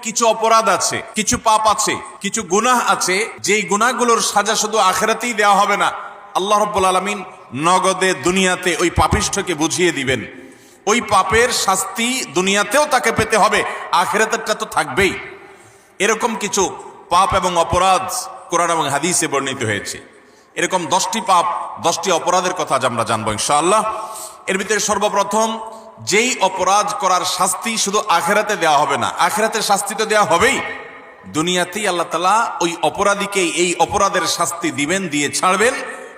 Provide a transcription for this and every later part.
কিছু অপরাধ আছে, কিছু পাপ আছে, কিছু গুনাহ আছে, যেই গুনাহগুলোর সাজা শুধু আখিরাতেই দেওয়া হবে না, আল্লাহ রাব্বুল আলামিন নগদে দুনিয়াতে ওই পাপিষ্ঠকে বুঝিয়ে দিবেন। ওই পাপের শাস্তি দুনিয়াতেও তাকে পেতে হবে, আখিরাতেরটা তো থাকবেই। এরকম কিছু পাপ এবং অপরাধ কোরআন এবং হাদিসে বর্ণিত হয়েছে। এরকম 10টি পাপ 10টি অপরাধের কথা আজ আমরা জানবো ইনশাআল্লাহ। এর ভিতরে সর্বপ্রথম, যেই অপরাধ করার শাস্তি শুধু আখিরাতে দেওয়া হবে না, আখিরাতের শাস্তি তো দেওয়া হবেই, দুনিয়াতেই আল্লাহ তাআলা ওই অপরাধীকে এই অপরাধের শাস্তি দিবেন, দিয়ে ছাড়বেন।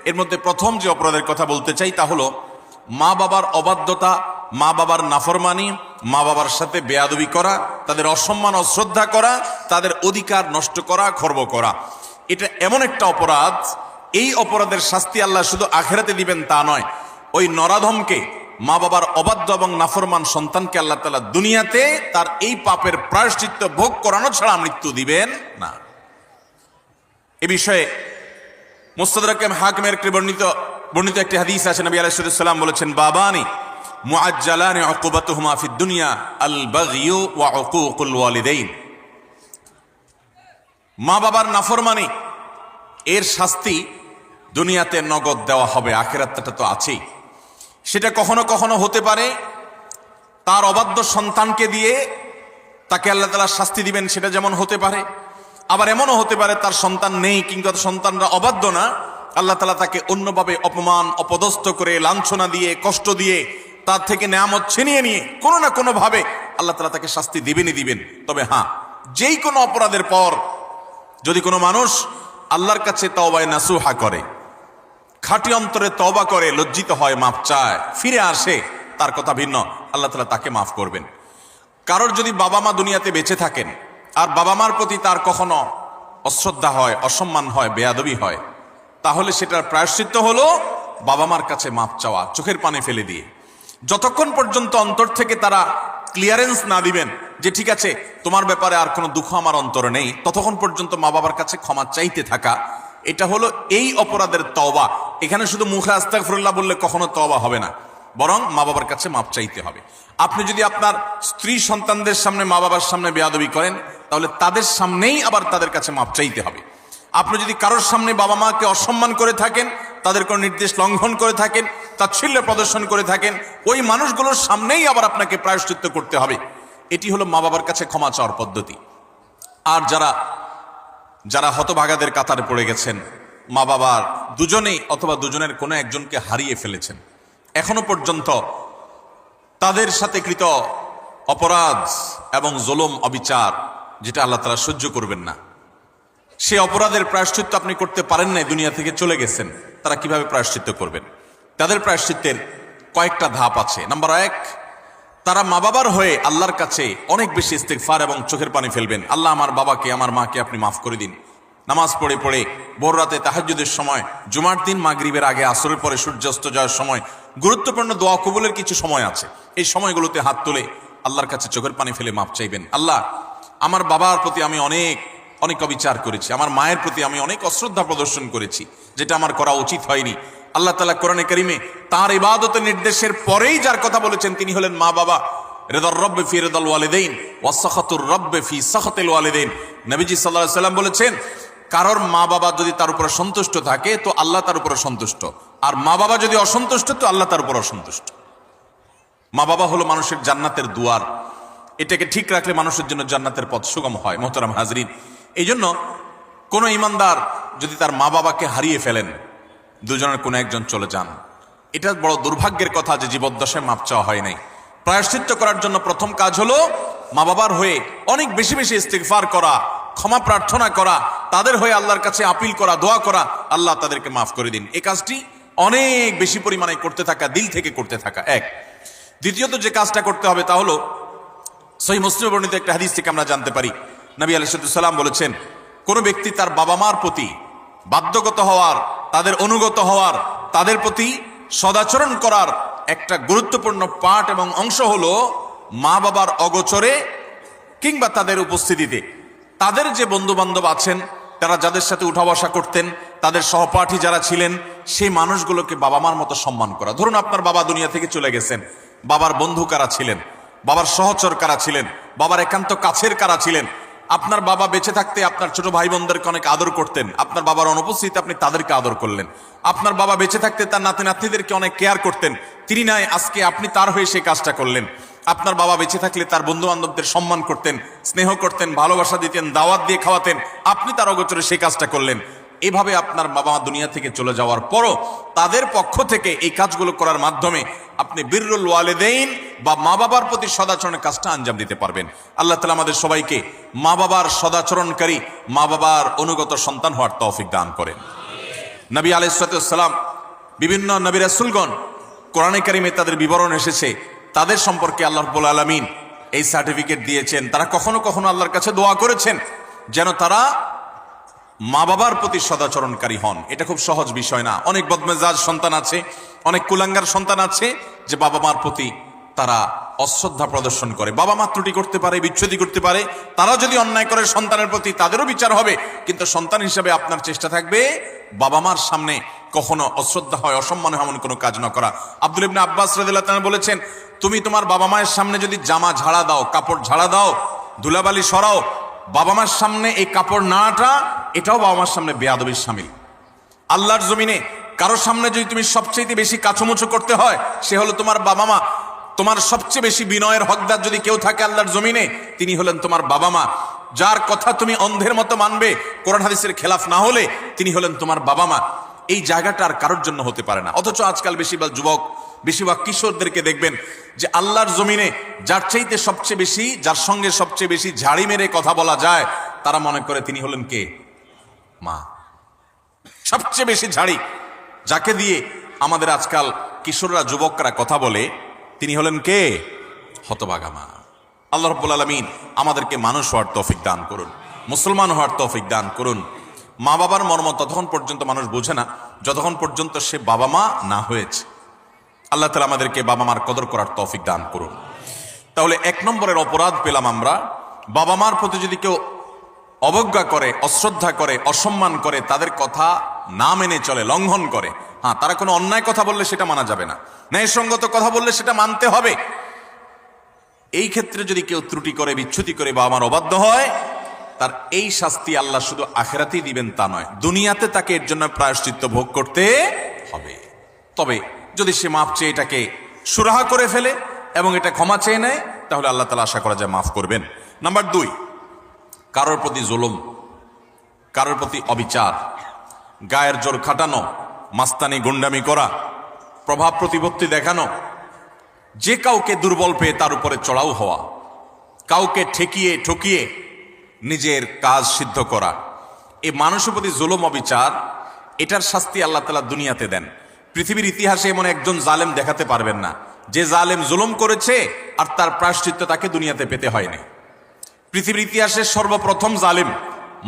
এর মধ্যে প্রথম যে অপরাধের কথা বলতে চাই তা হলো মা বাবার অবাধ্যতা, মা বাবার নাফরমানি, মা বাবার সাথে বেয়াদবি করা, তাদের অসম্মান অশ্রদ্ধা করা, তাদের অধিকার নষ্ট করা, খর্ব করা। এটা এমন একটা অপরাধ, এই অপরাধের শাস্তি আল্লাহ শুধু আখিরাতে দিবেন তা নয়, ওই নরাধমকে, মা বাবার অবাধ্য এবং নাফরমান সন্তানকে আল্লাহ তাআলা দুনিয়াতে তার এই পাপের প্রায়শ্চিত্ত ভোগ করানো ছাড়া মৃত্যু দিবেন না। এ বিষয়ে মুস্তাদরাক হাকিমের বর্ণিত একটি হাদিস আছে। নবী আলাইহিস সালাম বলেছেন, বাবানি মুআজ্জালানি উকুবাতুহুমা ফিদ দুনিয়া আল বাগয়ু ওয়া উকুকুল ওয়ালিদাইন। মা বাবার নাফরমানি এর শাস্তি দুনিয়াতে নগদ দেওয়া হবে, আখিরাতটা তো আছেই। সেটা কখনো কখনো হতে পারে তার অবাধ্য সন্তানকে দিয়ে তাকে আল্লাহ তাআলা শাস্তি দিবেন, সেটা যেমন হতে পারে। আবার এমনও হতে পারে তার সন্তান নেই কিংবা সন্তানরা অবাধ্য না, আল্লাহ তাআলা তাকে অন্যভাবে অপমান অপদস্থ করে, লাঞ্ছনা দিয়ে, কষ্ট দিয়ে, তার থেকে নেয়ামত ছিনিয়ে নিয়ে কোনো না কোনো ভাবে আল্লাহ তাআলা তাকে শাস্তি দিবেনই দিবেন। তবে হ্যাঁ, যেই কোনো অপরাধের পর যদি কোনো মানুষ আল্লাহর কাছে তওবায়ে নাসুহা করে, খাঁটি অন্তরে তওবা করে, লজ্জিত হয়, মাফ চায়, ফিরে আসে, তার কথা ভিন্ন, আল্লাহ তাআলা তাকে মাফ করবেন। কারোর যদি বাবা মা দুনিয়াতে বেঁচে থাকেন আর বাবা মার প্রতি তার কখনো অশ্রদ্ধা হয়, অসম্মান হয়, বেয়াদবি হয়, তাহলে সেটার প্রায়শ্চিত্ত হলো বাবা মার কাছে মাফ চাওয়া, চোখের পানি ফেলে দিয়ে। যতক্ষণ পর্যন্ত অন্তর থেকে তারা ক্লিয়ারেন্স না দিবেন যে ঠিক আছে তোমার ব্যাপারে আর কোনো দুঃখ আমার অন্তরে নেই, ততক্ষণ পর্যন্ত মা বাবার কাছে ক্ষমা চাইতে থাকা, এটা হলো এই অপরাধের তওবা। এখানে শুধু মুখে আস্তাগফিরুল্লাহ বললে কখনো তওবা হবে না, বরং মা বাবার কাছে মাপ চাইতে হবে। আপনি যদি আপনার স্ত্রী সন্তানদের সামনে, মা বাবার সামনে বেয়াদবি করেন, তাহলে তাদের সামনেই আবার তাদের কাছে মাপ চাইতে হবে। আপনি যদি কারোর সামনে বাবা মাকে অসম্মান করে থাকেন, তাদের কোনো নির্দেশ লঙ্ঘন করে থাকেন, তাচ্ছিল্য প্রদর্শন করে থাকেন, ওই মানুষগুলোর সামনেই আবার আপনাকে প্রায়শ্চিত্ত করতে হবে। এটি হলো মা বাবার কাছে ক্ষমা চাওয়ার পদ্ধতি। আর যারা হতভাগাদের কাতারে পড়ে গেছেন, মা বাবার দুজনেই অথবা দুজনের কোনো একজনকে হারিয়ে ফেলেছেন, এখনো পর্যন্ত তাদের সাথে কৃত অপরাধ এবং জুলুম, অবিচার, যেটা আল্লাহ তাআলা সহ্য করবেন না, সে অপরাধের প্রায়শ্চিত্ত আপনি করতে পারেন নাই, দুনিয়া থেকে চলে গেছেন, তারা কিভাবে প্রায়শ্চিত্ত করবেন? তাদের প্রায়শ্চিত্তের কয়েকটা ধাপ আছে। নাম্বার 1, তারা মা বাবার হয়ে আল্লাহর কাছে অনেক বেশি ইস্তিগফার এবং চোখের পানি ফেলবেন। আল্লাহ, আমার বাবাকে, আমার মাকে আপনি মাফ করে দিন। নামাজ পড়ে পড়ে ভোর রাতে তাহাজ্জুদের সময়, জুমার দিন মাগরিবের আগে, আসরের পরে, সূর্যাস্ত যাওয়ার সময়, গুরুত্বপূর্ণ দোয়া কবুলের কিছু সময় আছে, এই সময়গুলোতে হাত তুলে আল্লাহর কাছে চোখের পানি ফেলে মাফ চাইবেন। আল্লাহ, আমার বাবার প্রতি আমি অনেক অবিচার করেছি, আমার মায়ের প্রতি আমি অনেক অশ্রদ্ধা প্রদর্শন করেছি, যেটা আমার করা উচিত হয়নি। আল্লাহ তাআলা কোরআনে কারিমে তার ইবাদতের নির্দেশের পরেই যার কথা বলেছেন তিনি হলেন মা বাবা। রিদার রব্বি ফি রিদাল ওয়ালিদাইন ওয়া সাখাতুর রব্বি ফি সাখাতিল ওয়ালিদাইন। নবীজি সাল্লাল্লাহু আলাইহি সাল্লাম বলেছেন, কারোর মা বাবা যদি তার উপরে সন্তুষ্ট থাকে তো আল্লাহ তার উপরে সন্তুষ্ট, আর মা বাবা যদি অসন্তুষ্ট তো আল্লাহ তার উপর অসন্তুষ্ট। মা বাবা হলো মানুষের জান্নাতের দুয়ার, এটাকে ঠিক রাখলে মানুষের জন্য জান্নাতের পথ সুগম হয়। মোহতারাম হাজরিন, এই জন্য কোনো ইমানদার যদি তার মা বাবাকে হারিয়ে ফেলেন, দুজনের কোনো একজন চলে যান, এটা বড় দুর্ভাগ্যের কথা যে জীবদ্দশায় মাপ চাওয়া হয় নাই। প্রায়শ্চিত্ত করার জন্য প্রথম কাজ হলো মা বাবার হয়ে অনেক বেশি বেশি ইস্তিগফার করা, ক্ষমা প্রার্থনা করা, তাদের হয়ে আল্লাহর কাছে আপিল করা, দোয়া করা, আল্লাহ তাদেরকে মাফ করে দিন। এই কাজটি অনেক বেশি পরিমাণে করতে থাকা, দিল থেকে করতে থাকা এক। দ্বিতীয়ত যে কাজটা করতে হবে তা হলো, সহিহ মুসলিম বর্ণিত একটা হাদিস থেকে আমরা জানতে পারি, নবী আলাইহিস সালাম বলেছেন, কোন ব্যক্তি তার বাবা মার প্রতি বাধ্যগত হওয়ার, তাদের অনুগত হওয়ার, তাদের প্রতি সদাচরণ করার একটা গুরুত্বপূর্ণ পার্ট এবং অংশ হলো মা বাবার অগোচরে কিংবা তাদের উপস্থিতিতে তাদের যে বন্ধু বান্ধব আছেন, তারা যাদের সাথে উঠা বসা করতেন, তাদের সহপাঠী যারা ছিলেন, সেই মানুষগুলোকে বাবা মার মতো সম্মান করা। ধরুন আপনার বাবা দুনিয়া থেকে চলে গেছেন, বাবার বন্ধু কারা ছিলেন, বাবার সহচর কারা ছিলেন, বাবার একান্ত কাছের কারা ছিলেন। আপনার বাবা বেঁচে থাকতে আপনার ছোট ভাই বোনদেরকে অনেক আদর করতেন, আপনার বাবার অনুপস্থিতিতে আপনি তাদেরকে আদর করলেন। আপনার বাবা বেঁচে থাকতে তার নাতি নাতনিদেরকে অনেক কেয়ার করতেন, তিনি নাই, আজকে আপনি তার হয়ে সেই কাজটা করলেন। আপনার বাবা বেঁচে থাকলে তার বন্ধু বান্ধবদের সম্মান করতেন, স্নেহ করতেন, ভালোবাসা দিতেন, দাওয়াত দিয়ে খাওয়াতেন, আপনি তার অগোচরে সেই কাজটা করলেন। এভাবে আপনার বাবা মা দুনিয়া থেকে চলে যাওয়ার পরও তাদের পক্ষ থেকে এই কাজগুলো করার মাধ্যমে আপনি বিররুল ওয়ালিদাইন বা মা বাবার প্রতি সদাচরণের কাজটা আঞ্জাম দিতে পারবেন। আল্লাহ তাআলা আমাদের সবাইকে মা বাবার সদাচরণকারী, মা বাবার অনুগত সন্তান হওয়ার তৌফিক দান করেন। নবী আলাইহিস সালাম, বিভিন্ন নবী রাসূলগণ কোরআনে কারিমে তাদের বিবরণ এসেছে, তাদের সম্পর্কে আল্লাহ রাব্বুল আলামিন এই সার্টিফিকেট দিয়েছেন। তারা কখনো কখনো আল্লাহর কাছে দোয়া করেছেন যেন তারা মা বাবার প্রতি সদাচরণকারী হন। এটা খুব সহজ বিষয় না। অনেক বদমেজাজ সন্তান আছে, অনেক কুলাঙ্গার সন্তান আছে যে বাবা মার প্রতি তারা অশ্রদ্ধা প্রদর্শন করে। বাবা মা ত্রুটি করতে পারে, বিচ্ছুতি করতে পারে, তারা যদি অন্যায় করে সন্তানের প্রতি তাদেরও বিচার হবে, কিন্তু সন্তান হিসেবে আপনার চেষ্টা থাকবে বাবা মার সামনে কখনো অশ্রদ্ধা হয়, অসম্মান হয় এমন কোনো কাজ না করা। আব্দুল ইবনে আব্বাস রাদিয়াল্লাহু তাআলা বলেছেন, তুমি তোমার বাবা মায়ের সামনে যদি জামা ঝাড়া দাও, কাপড় ঝাড়া দাও, ধুলাবালি সরাও, বাবা মার সামনে এই কাপড় নাড়াটা এটাও বাবা মার সামনে বেয়াদবির শামিল। আল্লাহর জমিনে কারোর সামনে যদি তুমি সবচেয়ে বেশি কাছুমুছু করতে হয়, সে হলো তোমার বাবা মা। তোমার সবচেয়ে বেশি বিনয়ের হকদার যদি কেউ থাকে আল্লাহর জমিনে, তিনি হলেন তোমার বাবা মা। যার কথা তুমি অন্ধের মতো মানবে, কোরআন হাদিসের খেলাফ না হলে, তিনি হলেন তোমার বাবা মা। এই জায়গাটা আর কারোর জন্য হতে পারে না। অথচ আজকাল বেশিরভাগ যুবক, বেশিরভাগ কিশোরদেরকে দেখবেন যে আল্লাহর জমিনে যার চাইতে সবচেয়ে বেশি, যার সঙ্গে সবচেয়ে বেশি ঝাড়ি মেরে কথা বলা যায়, তারা মনে করে তিনি হলেন কে? মা। সবচেয়ে বেশি ঝাড়ি যাকে দিয়ে আমাদের আজকাল কিশোররা, যুবকরা কথা বলে, তিনি হলেন কে? হতভাগা মা। আল্লাহ রাব্বুল আলামিন আমাদেরকে মানুষ হওয়ার তৌফিক দান করুন, মুসলমান হওয়ার তৌফিক দান করুন। মা বাবার মর্ম ততক্ষণ পর্যন্ত মানুষ বোঝে না যতক্ষণ পর্যন্ত সে বাবা মা না হয়েছে। আল্লাহ তাআলা আমাদেরকে বাবা মার কদর করার তৌফিক দান করুন। তাহলে এক নম্বরের অপরাধ পেলাম আমরা, বাবা মার প্রতি যদি কেউ অবজ্ঞা করে, অশ্রদ্ধা করে, অসম্মান করে, তাদের কথা না মেনে চলে, লঙ্ঘন করে। হ্যাঁ, তারা কোনো অন্যায় কথা বললে সেটা মানা যাবে না, ন্যায়সঙ্গত কথা বললে সেটা মানতে হবে। এই ক্ষেত্রে যদি কেউ ত্রুটি করে, বিচ্যুতি করে বাবা মার অবাধ্য হয়, তার এই শাস্তি আল্লাহ শুধু আখিরাতেই দিবেন তা নয়, দুনিয়াতে তাকে এর জন্য প্রায়শ্চিত্ত ভোগ করতে হবে। তবে যদি সে মাফ চেয়ে এটাকে সুরাহা করে ফেলে এবং এটা ক্ষমা চেয়ে নেয়, তাহলে আল্লাহ তাআলা আশা করা যায় মাফ করবেন। নাম্বার 2, কারোর প্রতি জুলুম, কারোর প্রতি অবিচার, গায়ের জোর খাটানো, মাস্তানি গুন্ডামি করা, প্রভাব প্রতিপত্তি দেখানো, যে কাউকে দুর্বল পেয়ে তার উপরে চড়াও হওয়া, কাউকে ঠেকিয়ে ঠকিয়ে নিজের কাজ সিদ্ধ করা, এই মানুষের প্রতি জুলুম, অবিচার, এটার শাস্তি আল্লাহ তাআলা দুনিয়াতে দেন। পৃথিবীর ইতিহাসে এমন একজন জালেম দেখাতে পারবেন না যে জালেম জুলুম করেছে আর তার প্রায়শ্চিত্ত তাকে দুনিয়াতে পেতে হয়নি। পৃথিবীর ইতিহাসের সর্বপ্রথম জালিম,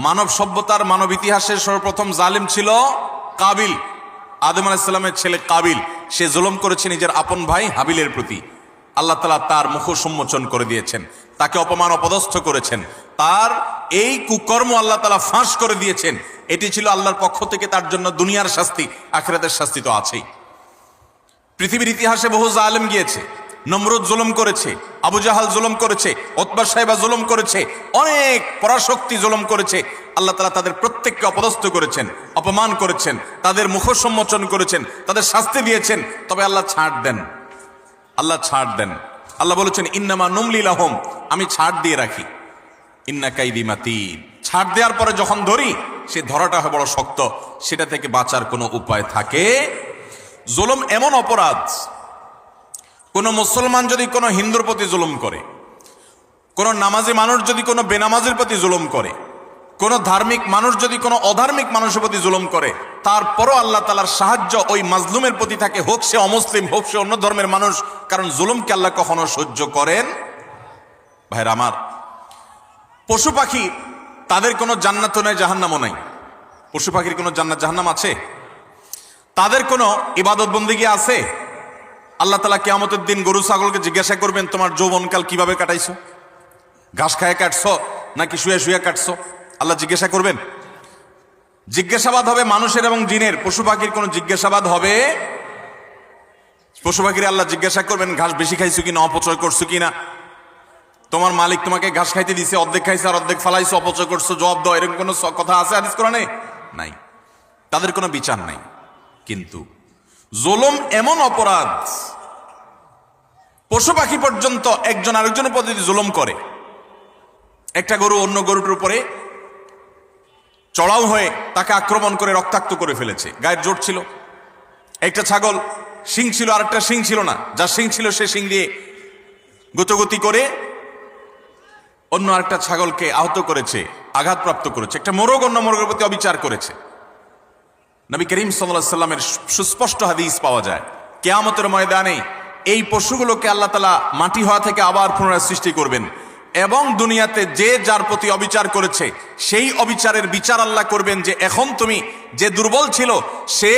মানব সভ্যতার, মানব ইতিহাসের সর্বপ্রথম জালিম ছিল কাবিল, আদম আলাইহিস সালামের ছেলে কাবিল। সে জুলুম করেছে নিজের আপন ভাই হাবিলের প্রতি। আল্লাহ তাআলা তার মুখ উন্মোচন করে দিয়েছেন, তাকে অপমান অপদস্থ করেছেন, তার এই কুকর্ম আল্লাহ তাআলা ফাঁস করে দিয়েছেন। এটি ছিল আল্লাহর পক্ষ থেকে তার জন্য দুনিয়ার শাস্তি, আখিরাতের শাস্তি তো আছেই। পৃথিবীর ইতিহাসে বহু জালেম গিয়েছে, নমরুদ জুলুম করেছে, আবু জাহাল জুলুম করেছে, উতবা সাইবা জুলুম করেছে, অনেক পরাশক্তি জুলুম করেছে। আল্লাহ তাআলা তাদের প্রত্যেককে অপদস্থ করেছেন, অপমান করেছেন, তাদের মুখ সম্মোচন করেছেন, তাদের শাস্তি দিয়েছেন। তবে আল্লাহ ছাড় দেন, আল্লাহ ছাড় দেন। আল্লাহ বলেছেন ইন্নামা নুমলি লাহুম, আমি ছাড় দিয়ে রাখি, ইন্না কাইদি মাতিন। ছাড় দেওয়ার পরে যখন ধরি, সে ধরাটা হয় বড় শক্ত, সেটা থেকে বাঁচার কোনো উপায় থাকে? জুলুম এমন অপরাধ, কোন মুসলমান যদি কোনো হিন্দুর প্রতি জুলুম করে, কোন নামাজি মানুষ যদি কোনো বেনামাজির প্রতি জুলুম করে, কোন ধার্মিক মানুষ যদি কোনো অধার্মিক মানুষের প্রতি জুলুম করে, তারপরও আল্লাহ তাআলার সাহায্য ওই মাজলুমের প্রতি থাকে, হোক সে অমুসলিম, হোক সে অন্য ধর্মের মানুষ। কারণ জুলুমকে আল্লাহ কখনো সহ্য করেন। ভাইরা আমার, পশু পাখি তাদের কোনো জান্নাতও নাই, জাহান্নামও নাই। পশু পাখির কোনো জান্নাত জাহান্নাম আছে? তাদের কোনো ইবাদত বন্দেগী আছে? আল্লাহ তাআলা কিয়ামতের দিন গরু ছাগলকে জিজ্ঞাসা করবেন, তোমার যৌবনকাল কিভাবে কাটাইছো? ঘাস খায় কাটছো নাকি শুয়ে শুয়ে কাটছো? আল্লাহ জিজ্ঞাসা করবেন। জিজ্ঞাসাবাদ হবে মানুষের এবং জিনের, পশু পাখির কোনো জিজ্ঞাসাবাদ হবে? পশু পাখির আল্লাহ জিজ্ঞাসা করবেন ঘাস বেশি খাইছো কিনা, অপচয় করছো কিনা, তোমার মালিক তোমাকে ঘাস খাইতে দিছে, অর্ধেক খাইছে আর অর্ধেক ফালাইছো, অপচয় করছো, জবাব দাও, এরকম কোনো কথা আছে হাদিস কোরআনে? নাই। তাদের কোনো বিচার নাই। কিন্তু জুলুম এমন অপরাধ, পশু পাখি পর্যন্ত একজন আরেকজনের উপর যদি জুলুম করে, একটা গরু অন্য গরুটার উপরে চড়াও হয়ে তাকে আক্রমণ করে রক্তাক্ত করে ফেলেছে, গায়ের জোর ছিল। একটা ছাগল শিং ছিল, আরেকটা শিং ছিল না, যার শিং ছিল সে শিং দিয়ে গুতগুতি করে অন্য আরেকটা ছাগলকে আহত করেছে, আঘাতপ্রাপ্ত করেছে। একটা মোরগ অন্য মোরগের প্রতি অবিচার করেছে। নবী করিম সাল্লাল্লাহু আলাইহি সাল্লামের সুস্পষ্ট হাদিস পাওয়া যায়, কিয়ামতের ময়দানে এই পশুগুলোকে আল্লাহ তাআলা মাটি হওয়া থেকে আবার পুনরায় সৃষ্টি করবেন এবং দুনিয়াতে যে যার প্রতি অবিচার করেছে সেই অবিচারের বিচার আল্লাহ করবেন, যে এখন তুমি যে দুর্বল ছিল সে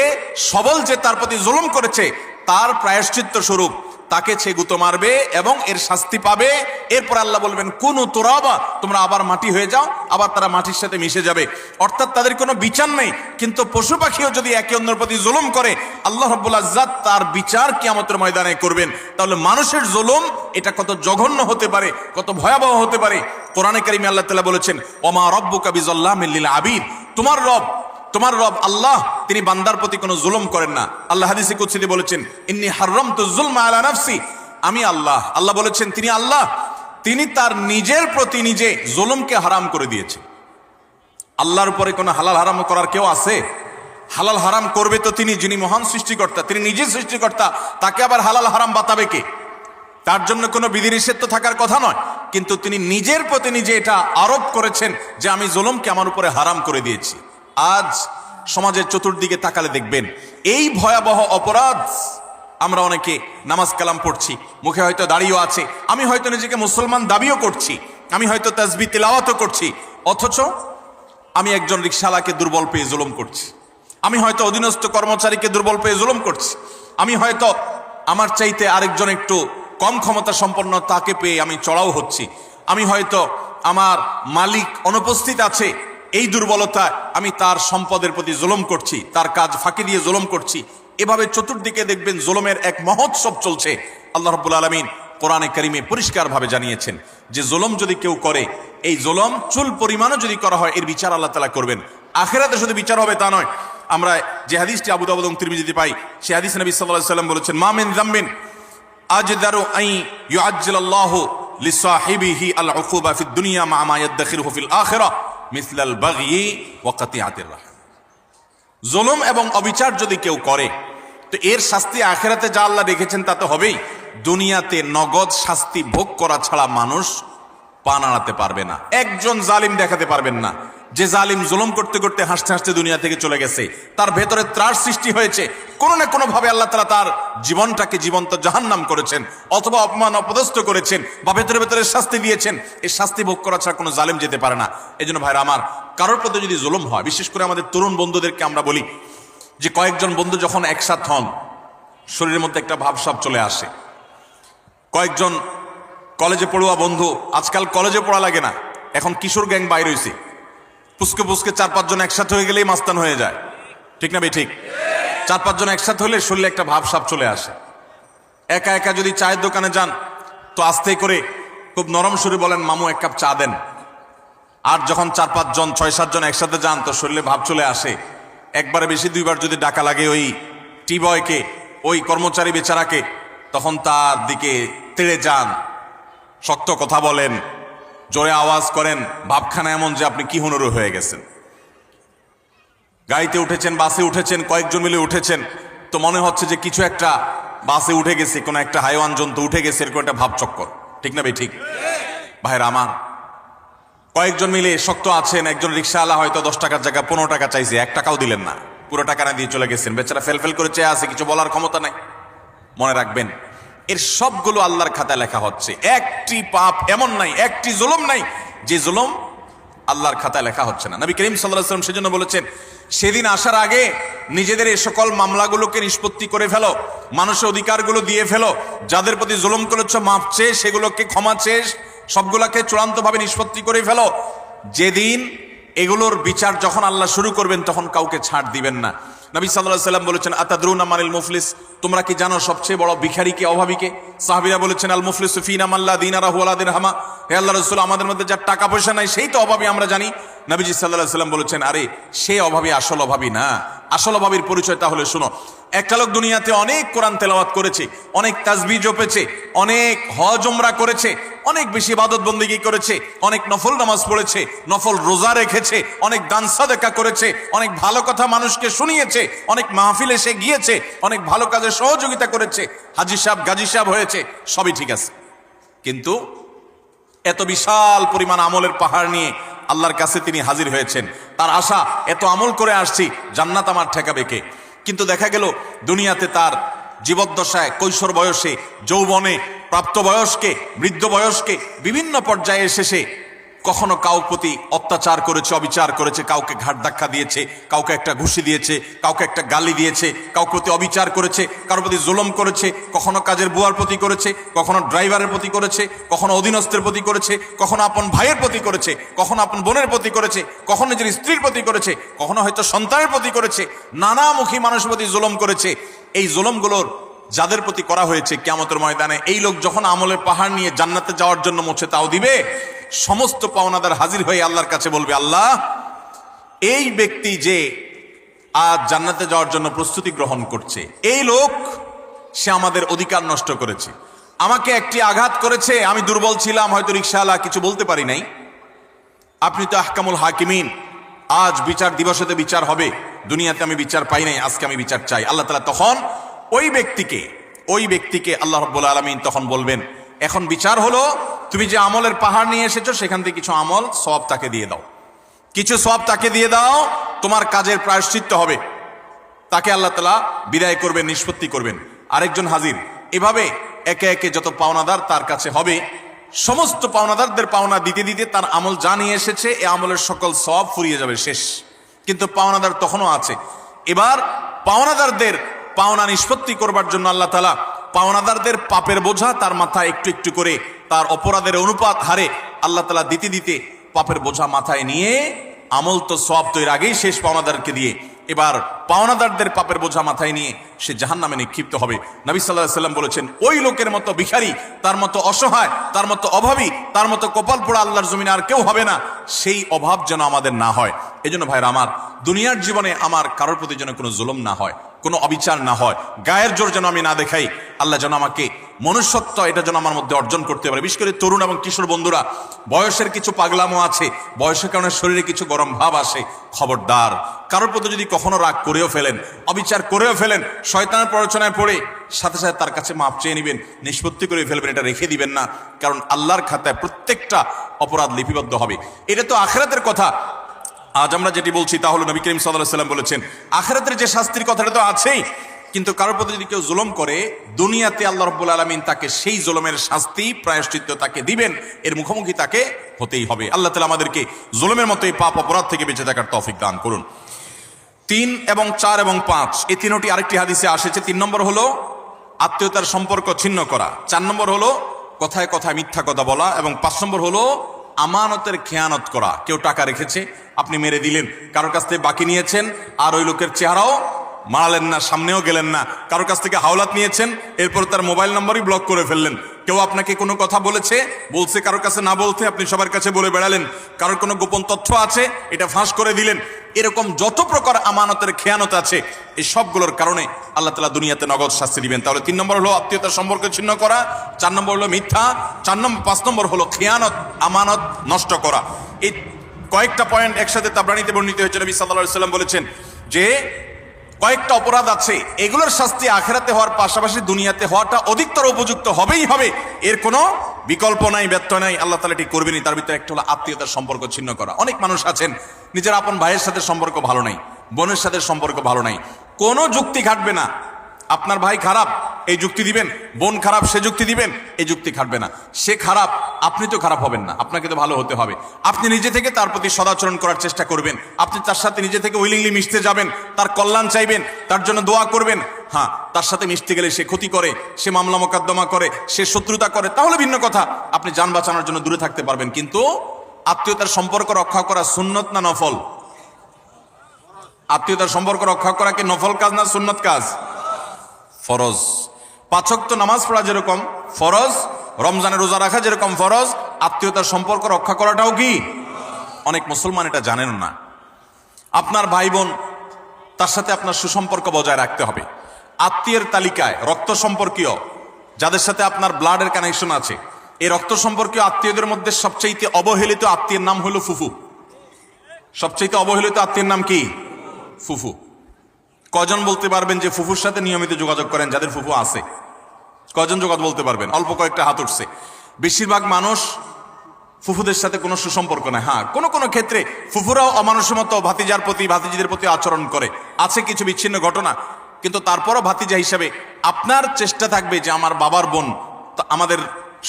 সবল যে তার প্রতি জুলুম করেছে তার প্রায়শ্চিত্ত স্বরূপ তাকে সে গুঁতো মারবে এবং এর শাস্তি পাবে। এরপর আল্লাহ বলবেন কুনু তুরাবা, তোমরা আবার মাটি হয়ে যাও, আবার তারা মাটির সাথে মিশে যাবে। অর্থাৎ তাদের কোনো বিচার নেই। কিন্তু পশু পাখিও যদি একে অন্যের প্রতি জুলুম করে আল্লাহ রাব্বুল ইজ্জত তার বিচার কিয়ামতের ময়দানে করবেন। তাহলে মানুষের জুলুম এটা কত জঘন্য হতে পারে, কত ভয়াবহ হতে পারে। কোরআনে কারিমে আল্লাহ তাআলা বলেছেন ওমা রব্বুকা বিযাল্লামিল লিল আবিদ, তোমার রব আল্লাহ তিনি বান্দার প্রতি কোনো জুলুম করেন না। আল্লাহ হাদিসে কুদসিতে বলেছেন ইন্নী হারামতু যুলমা আলা নাফসি, আমি আল্লাহ বলেছেন তিনি আল্লাহ, তিনি তার নিজের প্রতি নিজে জুলুমকে হারাম করে দিয়েছেন। আল্লাহর উপরে কোনো হালাল হারাম করার কেউ আছে? হালাল হারাম করবে তো তিনি, যিনি মহান সৃষ্টিকর্তা, তিনি নিজে সৃষ্টিকর্তা, তাকে আবার হালাল হারাম বাতাবে কে? তার জন্য কোনো বিধিনিষেধ তো থাকার কথা নয়, কিন্তু তিনি নিজের প্রতি নিজে এটা আরোপ করেছেন যে আমি জুলুমকে আমার উপরে হারাম করে দিয়েছি। আজ সমাজের চতুর্দিকে তাকালে দেখবেন এই ভয়াবহ অপরাধ। আমরা অনেকে নামাজ কালাম পড়ছি, মুখে হয়তো দাড়িও আছে, আমি হয়তো নিজেকে মুসলমান দাবিও করছি, আমি হয়তো তাসবিহ তিলাওয়াতও করছি, অথচ আমি একজন রিকশাওয়ালাকে দুর্বল পেয়ে জুলুম করছি, আমি হয়তো অধীনস্থ কর্মচারীকে দুর্বল পেয়ে জুলুম করছি, আমি হয়তো আমার চাইতে আরেকজন একটু কম ক্ষমতা সম্পন্ন তাকে পেয়ে আমি চড়াও হচ্ছি, আমি হয়তো আমার মালিক অনুপস্থিত আছে এই দুর্বলতা আমি তার সম্পদের প্রতি জুলুম করছি, তার কাজ ফাঁকি দিয়ে জুলুম করছি। এভাবে চতুর্দিকে দেখবেন জুলুমের এক মহোৎসব চলছে। আল্লাহ রাব্বুল আলামিন কোরআনে কারিমে পরিষ্কারভাবে জানিয়েছেন যে জুলুম যদি কেউ করে, এই জুলুম চুল পরিমাণও যদি করা হয় এর বিচার আল্লাহ তাআলা করবেন। আখিরাতে শুধু বিচার হবে তা নয়। আমরা যে হাদিসটি আবু দাউদ এবং তিরমিজিতে পাই, সেই হাদিসে নবী সাল্লাল্লাহু আলাইহি ওয়াসাল্লাম বলেছেন মা মিন যামবিন আজদারু আন ইউআজ্জিলাল্লাহু লিসাহিবিহি আল উকুবা ফিদ দুনিয়া মা মা ইয়াদখিরুহু ফিল আখিরাহ মিসলাল বাগয়ি ওয়া কাতিআতির রাহম। জুলুম এবং অবিচার যদি কেউ করে তো এর শাস্তি আখিরাতে যা আল্লাহ রেখেছেন তা তো হবেই, দুনিয়াতে নগদ শাস্তি ভোগ করা ছাড়া মানুষ পা নাড়াতে পারবে না। একজন জালিম দেখাতে পারবেন না যে জালিম জুলুম করতে করতে হাসতে হাসতে দুনিয়া থেকে চলে গেছে, তার ভেতরে ত্রাস সৃষ্টি হয়েছে, কোনো না কোনো ভাবে আল্লাহ তাআলা তার জীবনটাকে জীবন্ত জাহান্নাম করেছেন, অথবা অপমান অপদস্থ করেছেন, বা ভেতরে ভেতরে শাস্তি দিয়েছেন। এই শাস্তি ভোগ করা ছাড়া কোনো জালিম যেতে পারে না। এই জন্য ভাইরা আমার, কারোর প্রতি যদি জুলুম হয়, বিশেষ করে আমাদের তরুণ বন্ধুদেরকে আমরা বলি যে কয়েকজন বন্ধু যখন একসাথ হন শরীরের মধ্যে একটা ভাবসাব চলে আসে। কয়েকজন কলেজে পড়ুয়া বন্ধু, আজকাল কলেজে পড়া লাগে না, এখন কিশোর গ্যাং বাইর হয়েছে, পুচকে পুচকে 4-5 জন একসাথে হয়ে গেলেই মাস্তান হয়ে যায়, ঠিক না ভাই? ঠিক। 4-5 জন একসাথে হলে শরীরে একটা ভাবসাব চলে আসে। একা একা যদি চায়ের দোকানে যান তো আস্তে করে খুব নরম সুরে বলেন মামু 1 কাপ চা দেন। আর যখন 4-5 জন 6-7 জন একসাথে যান তো শরীরে ভাব চলে আসে। একবারে বেশি 2বার যদি ডাকা লাগে ওই টি বয়কে, ওই কর্মচারী বেচারাকে, তখন তার দিকে তেড়ে যান, শক্ত কথা বলেন, জোরে আওয়াজ করেন, ভাবখানা এমন যে আপনি কি হুনুরু হয়ে গেছেন। গাড়িতে উঠেছেন, বাসে উঠেছেন, কয়েকজন মিলে উঠেছেন, তো মনে হচ্ছে যে কিছু একটা বাসে উঠে গেছে, কোনো একটা হাইওয়ান জন্তু উঠে গেছে, এরকম একটা ভাব চক্কর, ঠিক না ভাই? ঠিক। ভাইরা আমার, কয়েকজন মিলে শক্ত আছেন, একজন রিক্সাওয়ালা হয়তো 10 টাকার জায়গায় 15 টাকা চাইছে, 1 টাকাও দিলেন না, পুরো টাকা না দিয়ে চলে গেছেন, বেচারা ফেল করে চেয়ে আছে, কিছু বলার ক্ষমতা নাই। মনে রাখবেন এর সবগুলো আল্লাহর খাতায় লেখা হচ্ছে। একটি পাপ এমন নাই, একটি জুলুম নাই যে জুলুম আল্লাহর খাতায় লেখা হচ্ছে না। নবী করিম সাল্লাল্লাহু আলাইহি ওয়াসাল্লাম সেজন্য বলেছেন সেদিন আসার আগে নিজেদের এই সকল মামলাগুলোকে নিষ্পত্তি করে ফেলো, মানুষের অধিকারগুলো দিয়ে ফেলো, যাদের প্রতি জুলুম করেছো মাপ চেয়ে সেগুলোকে ক্ষমা চেয়ে সবগুলোকে চূড়ান্তভাবে নিষ্পত্তি করে ফেলো। যেদিন এগুলোর বিচার যখন আল্লাহ শুরু করবেন তখন কাউকে ছাড় দিবেন না। নবী সাল্লাল্লাহু আলাইহি ওয়াসাল্লাম বলেছেন, আতাদরুনা মানিল মুফলিস, তোমরা কি জানো সবচেয়ে বড় ভিখারিকে, অভাবীকে? সাহাবীরা বলেছেন, আল মুফলিসু ফিনা মান লা দিনারাহু ওয়া লা দিরহামা। হে আল্লাহর রাসূল, আমাদের মধ্যে যার টাকা পয়সা নাই সেই তো অভাবী আমরা জানি। নবীজি সাল্লাল্লাহু আলাইহি ওয়াসাল্লাম বলেছেন, আরে সে অভাবী আসল অভাবী না। আসল অভাবীর পরিচয় তাহলে শুনো। একটা লোক দুনিয়াতে অনেক কোরআন তেলাওয়াত করেছে, অনেক তাসবিহ জপেছে, অনেক হজ উমরা করেছে, অনেক বেশি ইবাদত বন্দেগী করেছে, অনেক নফল নামাজ পড়েছে, নফল রোজা রেখেছে, অনেক দান সাদেকা করেছে, অনেক ভালো কথা মানুষকে শুনিয়েছে, অনেক মাহফিলে সে গিয়েছে, অনেক ভালো কাজে সহযোগিতা করেছে, হাজী সাহেব গাজী সাহেব হয়েছে, সবই ঠিক আছে। কিন্তু এত বিশাল পরিমাণ আমলের পাহাড় নিয়ে আল্লাহর কাছে তিনি হাজির হয়েছেন। তার আশা, এত আমল করে আসছি, জান্নাত আমার ঠেকাবে কে? কিন্তু দেখা গেল দুনিয়াতে তার জীবদ্দশায়, কৈশোর বয়সে, যৌবনে, প্রাপ্তবয়স্কে, বৃদ্ধ বয়স্কে, বিভিন্ন পর্যায়ে এসে কখনো কাউ প্রতি অত্যাচার করেছে, অবিচার করেছে, কাউকে ঘাট ধাক্কা দিয়েছে, কাউকে একটা ঘুষি দিয়েছে, কাউকে একটা গালি দিয়েছে, কাউকে প্রতি অবিচার করেছে, কারোর প্রতি জুলুম করেছে, কখনো কাজের বুয়ার প্রতি করেছে, কখনো ড্রাইভারের প্রতি করেছে, কখনো অধীনস্থের প্রতি করেছে, কখনো আপন ভাইয়ের প্রতি করেছে, কখনো আপন বোনের প্রতি করেছে, কখনো নিজের স্ত্রীর প্রতি করেছে, কখনো হয়তো সন্তানের প্রতি করেছে, নানামুখী মানুষের প্রতি জুলুম করেছে। এই জুলুমগুলোর যাদের প্রতি করা হয়েছে, কিয়ামতের ময়দানে এই লোক যখন আমলের পাহাড় নিয়ে জান্নাতে যাওয়ার জন্য মোছে তাও দিবে, সমস্ত পাওনাদার হাজির হয়ে আল্লাহর কাছে বলবে, আল্লাহ, এই ব্যক্তি যে আজ জান্নাতে যাওয়ার জন্য প্রস্তুতি গ্রহণ করছে, এই লোক সে আমাদের অধিকার নষ্ট করেছে, আমাকে একটি আঘাত করেছে, আমি দুর্বল ছিলাম, হয়তো রিকশাওয়ালা, কিছু বলতে পারি নাই। আপনি তো আহকামুল হাকিমিন, আজ বিচার দিবসেতে বিচার হবে, দুনিয়াতে আমি বিচার পাই নাই, আজকে আমি বিচার চাই। আল্লাহ তাআলা তখন ওই ব্যক্তিকে আল্লাহ রাব্বুল আলামিন তখন বলবেন, এখন বিচার হলো, তুমি যে আমলের পাহাড় নিয়ে এসেছো সেখান থেকে কিছু আমল সওয়াব তাকে দিয়ে দাও, কিছু সওয়াব তাকে দিয়ে দাও, তোমার কাজের প্রায়শ্চিত্ত হবে। তাকে আল্লাহ তাআলা বিদায় করবেন, নিষ্পত্তি করবেন। আরেকজন হাজির। এভাবে একে একে যত পাওনাদার তার কাছে হবে, সমস্ত পাওনাদারদের পাওনা দিতে দিতে তার আমল যা নিয়ে এসেছে এই আমলের সকল সওয়াব ফুরিয়ে যাবে, শেষ। কিন্তু পাওনাদার তখনও আছে। এবার পাওনাদারদের পাওনা নিষ্পত্তি করবার জন্য আল্লাহ তাআলা পাওনাদারদের পাপের বোঝা তার মাথায় একটু একটু করে, তার অপরাধের অনুপাত হারে আল্লাহ তাআলা দিতে দিতে পাপের বোঝা মাথায় নিয়ে, আমল তো সওয়াব তো এর আগেই শেষ পাওনাদারকে দিয়ে, এবার পাওনাদারদের পাপের বোঝা মাথায় নিয়ে সে জাহান্নামে নিক্ষিপ্ত হবে। নবী সাল্লাল্লাহু আলাইহি ওয়াসাল্লাম বলেছেন, ওই লোকের মতো ভিখারি, তার মতো অসহায়, তার মতো অভাবী, তার মতো কপাল পোড়া আল্লাহর জমিনে আর কেউ হবে না। সেই অভাব যেন আমাদের না হয়। এজন্য ভাইরা আমার, দুনিয়ার জীবনে আমার কারোর প্রতি যেন কোনো জুলুম না হয়, কোনো অবিচার না হয়, গায়ের জোর যেন আমি না দেখাই। আল্লাহ যেন আমাকে মনুষ্যত্ব, এটা যেন আমার মধ্যে অর্জন করতে পারে। বিশেষ করে তরুণ এবং কিশোর বন্ধুরা, বয়সের কিছু পাগলামো আছে, বয়সের কারণে শরীরে কিছু গরম ভাব আসে, খবরদার। কারোর প্রতি যদি কখনো রাগ করেও ফেলেন, অবিচার করেও ফেলেন, শয়তানের প্ররোচনায় পড়ে সাথে সাথে তার কাছে মাপ চেয়ে নেবেন, নিষ্পত্তি করে ফেলবেন, এটা রেখে দিবেন না। কারণ আল্লাহর খাতায় প্রত্যেকটা অপরাধ লিপিবদ্ধ হবে। এটা তো আখিরাতের কথা। আজ আমরা যেটি বলছি তা হলো, নবী করিম সাল্লাল্লাহু আলাইহি ওয়াসাল্লাম বলেছেন, আখিরাতের যে শাস্তির কথাটা তো আছেই, কিন্তু কারোর প্রতি যদি কেউ জুলুম করে, দুনিয়াতে আল্লাহ রাব্বুল আলামিন তাকে সেই জুলুমের শাস্তি, প্রায়শ্চিত্ত তাকে দিবেন, এর মুখোমুখি তাকে হতেই হবে। আল্লাহ তাআলা আমাদেরকে জুলুমের মতো এই পাপ অপরাধ থেকে বেঁচে থাকার তৌফিক দান করুন। 3 এবং 4 এবং 5 এই তিনটি আরেকটি হাদিসে আসেছে। 3 নম্বর হলো আত্মীয়তার সম্পর্ক ছিন্ন করা, 4 নম্বর হলো কথায় কথায় মিথ্যা কথা বলা, এবং 5 নম্বর হলো আমানতের খেয়ানত করা। কেউ টাকা রেখেছে, আপনি মেরে দিলেন, কারোর কাছ থেকে বাকি নিয়েছেন, আর ওই লোকের চেহারাও মারালেন না, সামনেও গেলেন না। কারোর কাছ থেকে হাওলাত নিয়েছেন, এরপর তার মোবাইল নম্বরই ব্লক করে ফেললেন। কেউ আপনাকে কোনো কথা বলছে কারোর কাছে না বলতে, আপনি সবার কাছে বলে বেড়ালেন। কারোর কোনো গোপন তথ্য আছে, এটা ফাঁস করে দিলেন। এরকম যত প্রকার আমানতের খেয়ানত আছে, এই সবগুলোর কারণে আল্লাহ তাআলা দুনিয়াতে নগদ শাস্তি দিবেন। তাহলে 3 নম্বর হলো আত্মীয়তার সম্পর্ক ছিন্ন করা, 4 নম্বর হলো মিথ্যা, 5 নম্বর হলো খেয়ানত, আমানত নষ্ট করা। এই কয়েকটা পয়েন্ট একসাথে তাবরানীতে বর্ণিত হয়েছে। নবী সাল্লাল্লাহু আলাইহি ওয়াসাল্লাম বলেছেন যে কয়েকটা অপরাধ আছে, এগুলোর শাস্তি আখিরাতে হওয়ার পাশাপাশি দুনিয়াতে হওয়াটা অধিকতর উপযুক্ত হবেই হবে, এর কোনো বিকল্প নাই, ব্যত্যয় নাই। আল্লাহ তাআলা এটি করবেনই। তার ভিতরে একটা হলো আত্মীয়তার সম্পর্ক ছিন্ন করা। অনেক মানুষ আছেন, নিজের আপন ভাইয়ের সাথে সম্পর্ক ভালো নাই, বোনের সাথে সম্পর্ক ভালো নাই, কোনো যুক্তি খাটবে না। আপনার ভাই খারাপ, এই যুক্তি দিবেন, বোন খারাপ, সে যুক্তি দিবেন, এই যুক্তি খাটবে না। সে খারাপ, আপনি তো খারাপ হবেন না, আপনাকে তো ভালো হতে হবে। আপনি নিজে থেকে তার প্রতি সদাচরণ করার চেষ্টা করবেন, আপনি তার সাথে নিজে থেকে উইলিংলি মিশতে যাবেন, তার কল্যাণ চাইবেন, তার জন্য দোয়া করবেন। হ্যাঁ, তার সাথে মিশতে গেলে সে ক্ষতি করে, সে মামলা মোকদ্দমা করে, সে শত্রুতা করে, তাহলে ভিন্ন কথা, আপনি যান বাঁচানোর জন্য দূরে থাকতে পারবেন। কিন্তু আত্মীয়তার সম্পর্ক রক্ষা করা সুন্নত না নফল? আত্মীয়তার সম্পর্ক রক্ষা করা কি নফল কাজ না সুন্নত কাজ? ফরজ। 5 ওয়াক্ত নামাজ পড়া যেরকম ফরজ, রমজানের রোজা রাখা যেরকম ফরজ, আত্মীয়তার সম্পর্ক রক্ষা করাটাও কি? অনেক মুসলমান এটা জানেন না। আপনার ভাই বোন, তার সাথে আপনার সুসম্পর্ক বজায় রাখতে হবে। আত্মীয়ের তালিকায় রক্ত সম্পর্কীয় যাদের সাথে আপনার ব্লাডের কানেকশন আছে, এই রক্ত সম্পর্কীয় আত্মীয়দের মধ্যে সবচেয়ে অবহেলিত আত্মীয়ের নাম হলো ফুফু। সবচেয়ে অবহেলিত আত্মীয়ের নাম কি? ফুফু। কজন বলতে পারবেন যে ফুফুর সাথে নিয়মিত যোগাযোগ করেন? যাদের ফুফু আছে কজন যোগাযোগ বলতে পারবেন? অল্প কয়েকটা হাত উঠছে। বেশিরভাগ মানুষ ফুফুদের সাথে কোনো সুসম্পর্ক নাই। হ্যাঁ, কোনো কোনো ক্ষেত্রে ফুফুরাও অমানুষের মতো ভাতিজার প্রতি, ভাতিজিদের প্রতি আচরণ করে, আছে কিছু বিচ্ছিন্ন ঘটনা, কিন্তু তারপরও ভাতিজা হিসাবে আপনার চেষ্টা থাকবে যে আমার বাবার বোন, আমাদের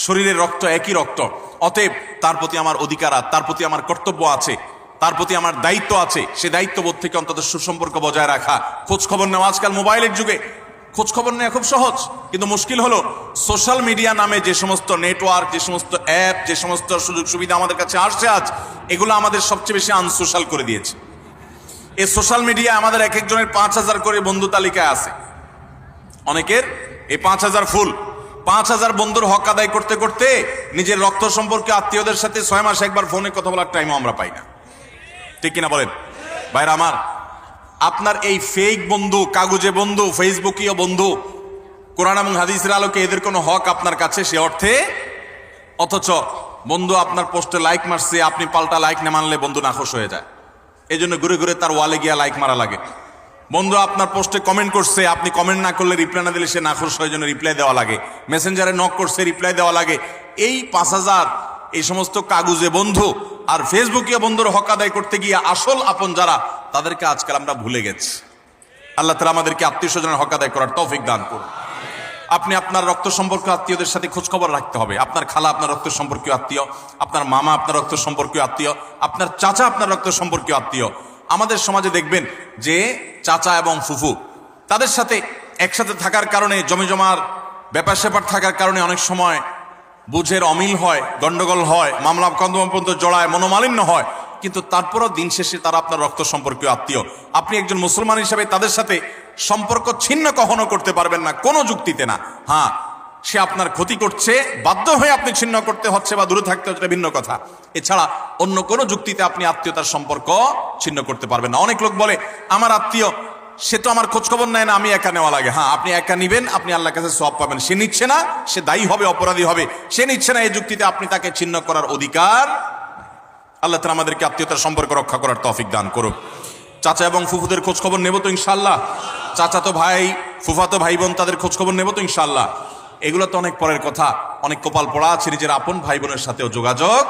শরীরের রক্ত একই রক্ত, অতএব তার প্রতি আমার অধিকার, তার প্রতি আমার কর্তব্য আছে, তার প্রতি আমার দায়িত্ব আছে। সে দায়িত্ববোধ থেকে অন্তত সুসম্পর্ক বজায় রাখা, খোঁজ খবর নেওয়া। আজকাল মোবাইলের যুগে খোঁজ খবর নেওয়া খুব সহজ, কিন্তু মুশকিল হলো সোশ্যাল মিডিয়া নামে যে সমস্ত নেটওয়ার্ক, যে সমস্ত অ্যাপ, যে সমস্ত সুযোগ সুবিধা আমাদের কাছে আসছে আজ, এগুলো আমাদের সবচেয়ে বেশি আনসোশ্যাল করে দিয়েছে। এই সোশ্যাল মিডিয়া আমাদের এক একজনের 5,000 করে বন্ধু তালিকায় আছে। অনেকের এই 5,000 ফুল। 5,000 বন্ধুর হক আদায় করতে করতে নিজের রক্ত সম্পর্কে আত্মীয়দের সাথে 6 মাসে একবার ফোনে কথা বলার টাইমও আমরা পাই না। ঠিক কিনা বলেন ভাইরা আমার? আপনার এই ফেক বন্ধু, কাগজে বন্ধু, ফেসবুকীয় বন্ধু, কোরআন এবং হাদিসের আলোকে এদের কোনো হক আপনার কাছে সে অর্থে? অথচ বন্ধু আপনার পোস্টে লাইক মারছে, আপনি পাল্টা লাইক না মানলে বন্ধু নাখোশ হয়ে যায়। এই জন্য ঘুরে ঘুরে তার ওয়ালে গিয়া লাইক মারা লাগে। বন্ধু আপনার পোস্টে কমেন্ট করছে, আপনি কমেন্ট না করলে, রিপ্লাই না দিলে সে নাখোশ হয়, জন্য রিপ্লাই দেওয়া লাগে। মেসেঞ্জারে নক করছে, রিপ্লাই দেওয়া লাগে। এই 5,000 এই সমস্ত কাগজে বন্ধু আর ফেসবুকীয় বন্ধুর হক আদায় করতে গিয়ে আসল আপন যারা, তাদেরকে আজকাল আমরা ভুলে গেছি। আল্লাহ তাআলা আমাদেরকে আত্মীয় স্বজনের হক আদায় করার তৌফিক দান করুন। আপনি আপনার রক্ত সম্পর্ক আত্মীয়দের সাথে খোঁজ খবর রাখতে হবে। আপনার খালা আপনার রক্ত সম্পর্কীয় আত্মীয়, আপনার মামা আপনার রক্ত সম্পর্কীয় আত্মীয়, আপনার চাচা আপনার রক্ত সম্পর্কীয় আত্মীয়। আমাদের সমাজে দেখবেন যে চাচা এবং ফুফু, তাদের সাথে একসাথে থাকার কারণে, জমিজমার ব্যাপার স্যাপার থাকার কারণে অনেক সময় বুঝের অমিল হয়, গন্ডগোল হয়, মামলা কন্দম পর্যন্ত জড়ায়, মনোমালিন্য হয়, কিন্তু তারপরও দিন শেষে তারা আপনার রক্ত সম্পর্কীয় আত্মীয়। আপনি একজন মুসলমান হিসাবে তাদের সাথে সম্পর্ক ছিন্ন কখনো করতে পারবেন না, কোনো যুক্তিতে না। হ্যাঁ, সে আপনার ক্ষতি করছে, বাধ্য হয়ে আপনি ছিন্ন করতে হচ্ছে বা দূরে থাকতে হচ্ছে, ভিন্ন কথা। এছাড়া অন্য কোনো যুক্তিতে আপনি আত্মীয়তার সম্পর্ক ছিন্ন করতে পারবেন না। অনেক লোক বলে আমার আত্মীয়, সে তো আমার খোঁজ খবর নেয় না, আমি একা নেওয়া লাগে। হ্যাঁ, আপনি একা নিবেন, আপনি আল্লাহর কাছে সওয়াব পাবেন। সে নিচ্ছে না, সে দায়ী হবে, অপরাধী হবে। সে নিচ্ছে না, এই যুক্তিতে আপনি তাকে ছিন্ন করার অধিকার। আল্লাহ তাআলা আমাদেরকে আত্মীয়তার সম্পর্ক রক্ষা করার তৌফিক দান করুন। চাচা এবং ফুফুদের খোঁজ খবর নেব তো ইনশাআল্লাহ। চাচাতো ভাই, ফুফাতো ভাই বোন, তাদের খোঁজ খবর নেব তো ইনশাআল্লাহ। এগুলো তো অনেক পরের কথা। অনেক কপাল পড়া আছে নিজের আপন ভাই বোনের সাথেও যোগাযোগ,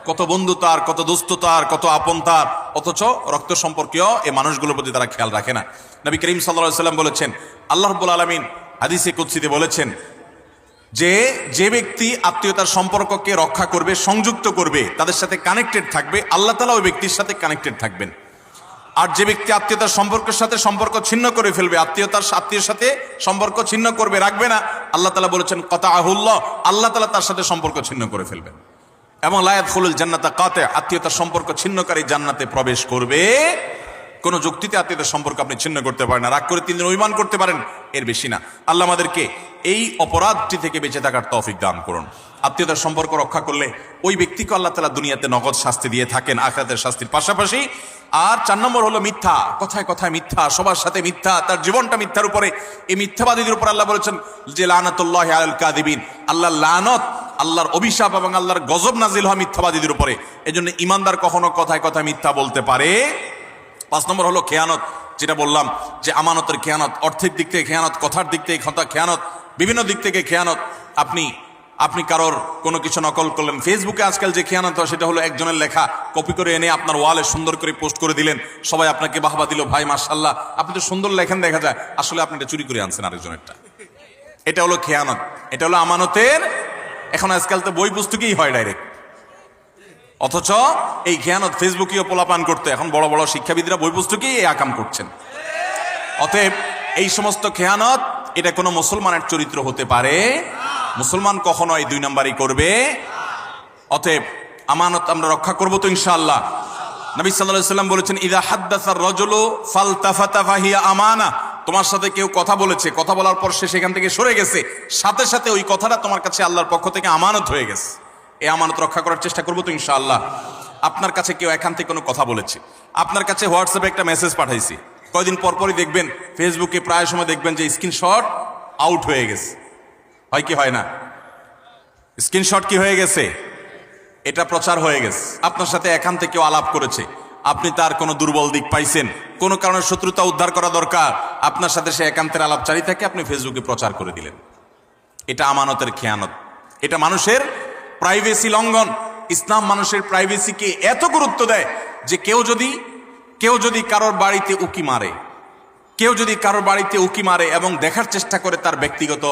কত বন্ধু তার, কত দোস্ত তার, কত আপন তার, অথচ রক্ত সম্পর্কীয় এই মানুষগুলোর প্রতি তারা খেয়াল রাখে না। নবী করিম সাল্লাল্লাহু আলাইহি ওয়াসাল্লাম বলেছেন, আল্লাহ রাব্বুল আলামিন হাদিসে কুদসিতে বলেছেন যে যে ব্যক্তি আত্মীয়তার সম্পর্ককে রক্ষা করবে, সংযুক্ত করবে, তাদের সাথে কানেক্টেড থাকবে, আল্লাহ তাআলা ওই ব্যক্তির সাথে কানেক্টেড থাকবেন। আর যে ব্যক্তি আত্মীয়তার সম্পর্কের সাথে সম্পর্ক ছিন্ন করে ফেলবে, আত্মীয়ের সাথে সম্পর্ক ছিন্ন করবে, রাখবে না, আল্লাহ তাআলা বলেছেন কাতাআহুল্লাহ, আল্লাহ তাআলা তার সাথে সম্পর্ক ছিন্ন করে ফেলবেন। এবং লা ইয়াদখুলুল জান্নাতা কাতি, আত্মীয়তার সম্পর্ক ছিন্নকারী জান্নাতে প্রবেশ করবে। কোন যুক্তিতে আত্মীয়তার সম্পর্ক আপনি ছিন্ন করতে পারেন না। রাগ করে 3 দিন অভিমান করতে পারেন, এর বেশি না। আল্লাহ আমাদেরকে এই অপরাধটি থেকে বেঁচে থাকার তৌফিক দান করুন। আত্মীয়তার সম্পর্ক রক্ষা করলে ওই ব্যক্তিকে আল্লাহ তাআলা দুনিয়াতে নগদ শাস্তি দিয়ে থাকেন, আখিরাতের শাস্তির পাশাপাশি। আর 4 নম্বর হলো মিথ্যা, কথায় কথায় মিথ্যা, সবার সাথে মিথ্যা, তার জীবনটা মিথ্যার উপরে। এই মিথ্যাবাদীদের উপর আল্লাহ বলেছেন যে লানাতুল্লাহি আলাল কাযিবিন, আল্লাহর লানত, আল্লাহর অভিশাপ এবং আল্লাহর গজব নাজিল হয় মিথ্যাবাদীদের উপরে। এজন্য ইমানদার কখনো কথায় কথায় মিথ্যা বলতে পারে। 5 নম্বর হলো খেয়ানত, যেটা বললাম যে আমানতের খেয়ানত, অর্থের দিক থেকে খেয়ানত, কথার দিক থেকে খেয়ানত, বিভিন্ন দিক থেকে খেয়ানত। আপনি কারোর কোনো কিছু নকল করলেন। ফেসবুকে আজকাল যে খেয়ানত হয় সেটা হলো একজনের লেখা কপি করে এনে আপনার ওয়ালে সুন্দর করে পোস্ট করে দিলেন, সবাই আপনাকে বাহবা দিল, ভাই মাশাআল্লাহ আপনি তো সুন্দর লেখেন, দেখা যায় আসলে আপনি এটা চুরি করে আনছেন আরেকজনেরটা। এটা হলো খেয়ানত, এটা হলো আমানতের। এখন আজকাল তো বই পুস্তকেই হয় ডাইরেক্ট, অথচ এই খেয়ানত ফেসবুকেও পোলাপান করতে এখন বড় বড় শিক্ষাবিদরা বই পুস্তকেই এই আকাম করছেন। অতএব এই সমস্ত খেয়ানত, এটা কোনো মুসলমানের চরিত্র হতে পারে। মুসলমান কখনো এই 2 নম্বরই করবে। অতএব আমানত আমরা রক্ষা করবো তো ইনশাআল্লাহ। নবী সাল্লাল্লাহু আলাইহি ওয়াসাল্লাম বলেছেন, ইযা হাদ্দাসার রাজুলু ফালতাফাতা ফাহিয়া আমানা। তোমার সাথে কেউ কথা বলেছে, কথা বলার পর সে সেখান থেকে সরে গেছে, সাথে সাথে ওই কথাটা তোমার কাছে আল্লাহর পক্ষ থেকে আমানত হয়ে গেছে। এই আমানত রক্ষা করার চেষ্টা করবো তো ইনশাআল্লাহ। আপনার কাছে কেউ এখান থেকে কোনো কথা বলেছে, আপনার কাছে হোয়াটসঅ্যাপে একটা মেসেজ পাঠাইছি, কয়দিন পরপরই দেখবেন ফেসবুকে প্রায় সময় দেখবেন যে স্ক্রিনশট আউট হয়ে গেছে, হয় কি হয় না? স্ক্রিনশট কি হয়ে গেছে? এটা প্রচার হয়ে গেছে। আপনার সাথে এখান থেকে কেউ আলাপ করেছে, আপনি তার কোনো দুর্বল দিক পাইছেন, কোনো কারণে শত্রুতা উদ্ধার করা দরকার, আপনার সাথে সে একান্তের আলাপচারী থাকে, আপনি ফেসবুকে প্রচার করে দিলেন। এটা আমানতের খেয়ানত, এটা মানুষের প্রাইভেসি লঙ্ঘন। ইসলাম মানুষের প্রাইভেসিকে এত গুরুত্ব দেয় যে কেউ যদি কারোর বাড়িতে উকি মারে, এবং দেখার চেষ্টা করে তার ব্যক্তিগত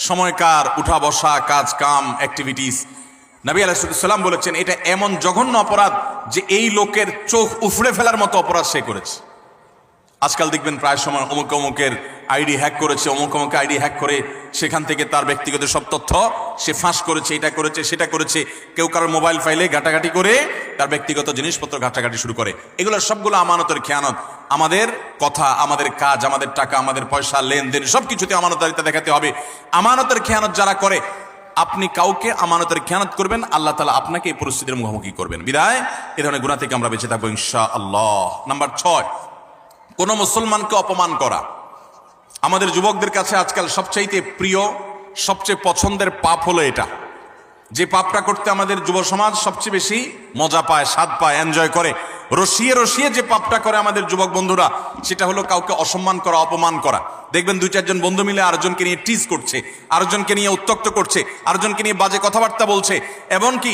সময়কার উঠা বসা, কাজ কাম, অ্যাক্টিভিটিস, নবী আলাইহিস সালাম বলেছেন এটা এমন জঘন্য অপরাধ যে এই লোকের চোখ উফড়ে ফেলার মতো অপরাধ সে করেছে। আজকাল দেখবেন প্রায় সময় অমুকের আইডি হ্যাক করেছে, অমুক আইডি হ্যাক করে সেখান থেকে তার ব্যক্তিগত সব তথ্য সে ফাঁস করেছে, এটা করেছে সেটা করেছে। কেউ কারোর মোবাইল ফাইলে ঘাটাঘাটি করে তার ব্যক্তিগত জিনিসপত্র ঘাটাঘাটি শুরু করে। এগুলো সবগুলো আমানতের খেয়ানত। আমাদের কথা, আমাদের কাজ, আমাদের টাকা, আমাদের পয়সা, লেনদেন সবকিছুতে আমানতদারিতা দেখাতে হবে। আমানতের খেয়ানত যারা করে, আপনি কাউকে আমানতের খেয়ানত করবেন, আল্লাহ তাআলা আপনাকে এই পরিস্থিতির মুখোমুখি করবেন। বিদায় এ ধরনের গুনাহ থেকে আমরা বেঁচে থাকবো ইনশাআল্লাহ। নাম্বার 6, কোন মুসলমানকে অপমান করা। আমাদের যুবকদের কাছে আজকাল সবচাইতে প্রিয়, সবচেয়ে পছন্দের পাপ হলো এটা। যে পাপটা করতে আমাদের যুব সমাজ সবচেয়ে বেশি মজা পায়, স্বাদ পায়, এনজয় করে, রসিয়ে রসিয়ে যে পাপটা করে আমাদের যুবক বন্ধুরা, সেটা হলো কাউকে অসম্মান করা, অপমান করা। দেখবেন 2-4 জন বন্ধু মিলে আরেকজনকে নিয়ে টিজ করছে, আরেকজনকে নিয়ে উত্ত্যক্ত করছে, আরেকজনকে নিয়ে বাজে কথাবার্তা বলছে। এমনকি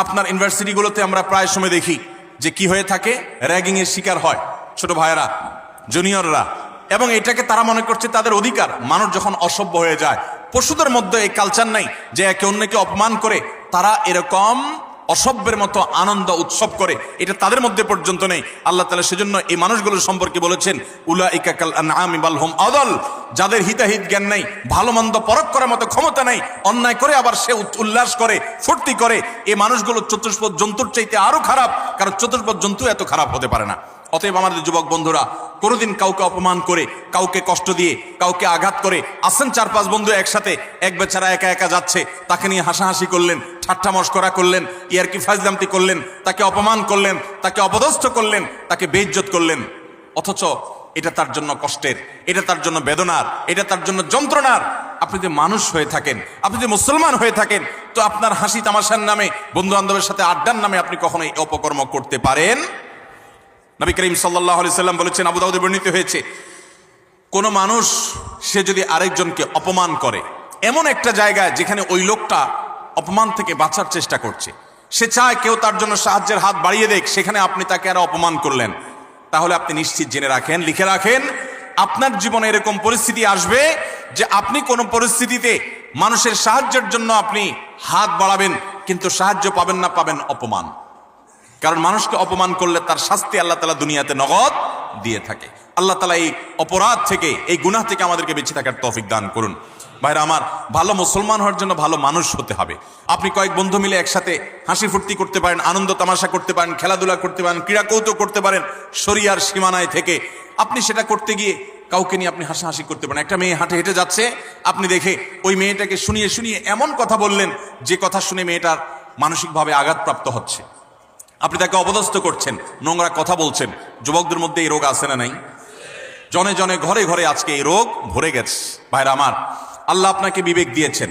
আপনার ইউনিভার্সিটিগুলোতে আমরা প্রায় সময় দেখি যে কি হয়ে থাকে, র্যাগিং এর শিকার হয় ছোট ভাইয়েরা, জুনিয়ররা, এবং এটাকে তারা মনে করছে তাদের অধিকার। মানুষ যখন অসভ্য হয়ে যায়, পশুদের মধ্যে এই কালচার নাই যে একে অন্যকে অপমান করে তারা এরকম অসভ্যের মতো আনন্দ উৎসব করে, এটা তাদের মধ্যে পর্যন্ত নেই। আল্লাহ তাআলা সেজন্য এই মানুষগুলোর সম্পর্কে বলেছেন, উলাইকা কাল আনআমি বাল হুম আদাল। যাদের হিতাহিত জ্ঞান নেই, ভালো মন্দ পরখ করার মতো ক্ষমতা নেই, অন্যায় করে আবার সে উল্লাস করে, ফুর্তি করে, এই মানুষগুলো চতুষ্পদ জন্তুর চাইতে আরো খারাপ, কারণ চতুষ্পদ জন্তু এত খারাপ হতে পারে না। অতএব আমাদের যুবক বন্ধুরা, কোনোদিন কাউকে অপমান করে, কাউকে কষ্ট দিয়ে, কাউকে আঘাত করে, আসেন 4-5 বন্ধু একসাথে, এক বেচারা একা একা যাচ্ছে, তাকে নিয়ে হাসাহাসি করলেন, ঠাট্টা মশকরা করলেন, ইয়ারকি ফাজলামতি করলেন, তাকে অপমান করলেন, তাকে অপদস্থ করলেন, তাকে বেইজ্জত করলেন, অথচ এটা তার জন্য কষ্টের, এটা তার জন্য বেদনার, এটা তার জন্য যন্ত্রণার। আপনি যে মানুষ হয়ে থাকেন, আপনি যে মুসলমান হয়ে থাকেন, তো আপনার হাসি তামাশার নামে, বন্ধু বান্ধবের সাথে আড্ডার নামে আপনি কখনো এই অপকর্ম করতে পারেন? নবী করিম সাল্লাল্লাহু আলাইহি সাল্লাম বলেছেন, আবু দাউদে বর্ণিত হয়েছে, কোন মানুষ সে যদি আরেকজনকে অপমান করে এমন একটা জায়গায় যেখানে ওই লোকটা অপমান থেকে বাঁচার চেষ্টা করছে, সে চায় কেউ তার জন্য সাহায্যের হাত বাড়িয়ে দেখ, সেখানে আপনি তাকে আরো অপমান করলেন, তাহলে আপনি নিশ্চিত জেনে রাখেন, লিখে রাখেন, আপনার জীবনে এরকম পরিস্থিতি আসবে যে আপনি কোন পরিস্থিতিতে মানুষের সাহায্যের জন্য আপনি হাত বাড়াবেন, কিন্তু সাহায্য পাবেন না, পাবেন অপমান। কারণ মানুষকে অপমান করলে তার শাস্তি আল্লাহ তাআলা দুনিয়াতে নগদ দিয়ে থাকে। আল্লাহ তাআলা এই অপরাধ থেকে, এই গুনাহ থেকে আমাদেরকে বেঁচে থাকার তৌফিক দান করুন। ভাইরা আমার, ভালো মুসলমান হওয়ার জন্য ভালো মানুষ হতে হবে। আপনি কয়েক বন্ধু মিলে একসাথে হাসি ফুর্তি করতে পারেন, আনন্দ তামাশা করতে পারেন, খেলাধুলা করতে পারেন, ক্রীড়া কৌতুক করতে পারেন, শরিয়ার সীমানায় থেকে আপনি সেটা করতে গিয়ে কাউকে নিয়ে আপনি হাসাহাসি করতে পারেন। একটা মেয়ে হাঁটে হেঁটে যাচ্ছে, আপনি দেখে ওই মেয়েটাকে শুনিয়ে শুনিয়ে এমন কথা বললেন যে কথা শুনে মেয়েটার মানসিকভাবে আঘাতপ্রাপ্ত হচ্ছে, আপনি তাকে অপদস্থ করছেন, নোংরা কথা বলছেন। যুবকদের মধ্যে এই রোগ আছে না নাই? জনে জনে ঘরে ঘরে আজকে এই রোগ ভরে গেছে। ভাইরা আমার, আল্লাহ আপনাকে বিবেক দিয়েছেন,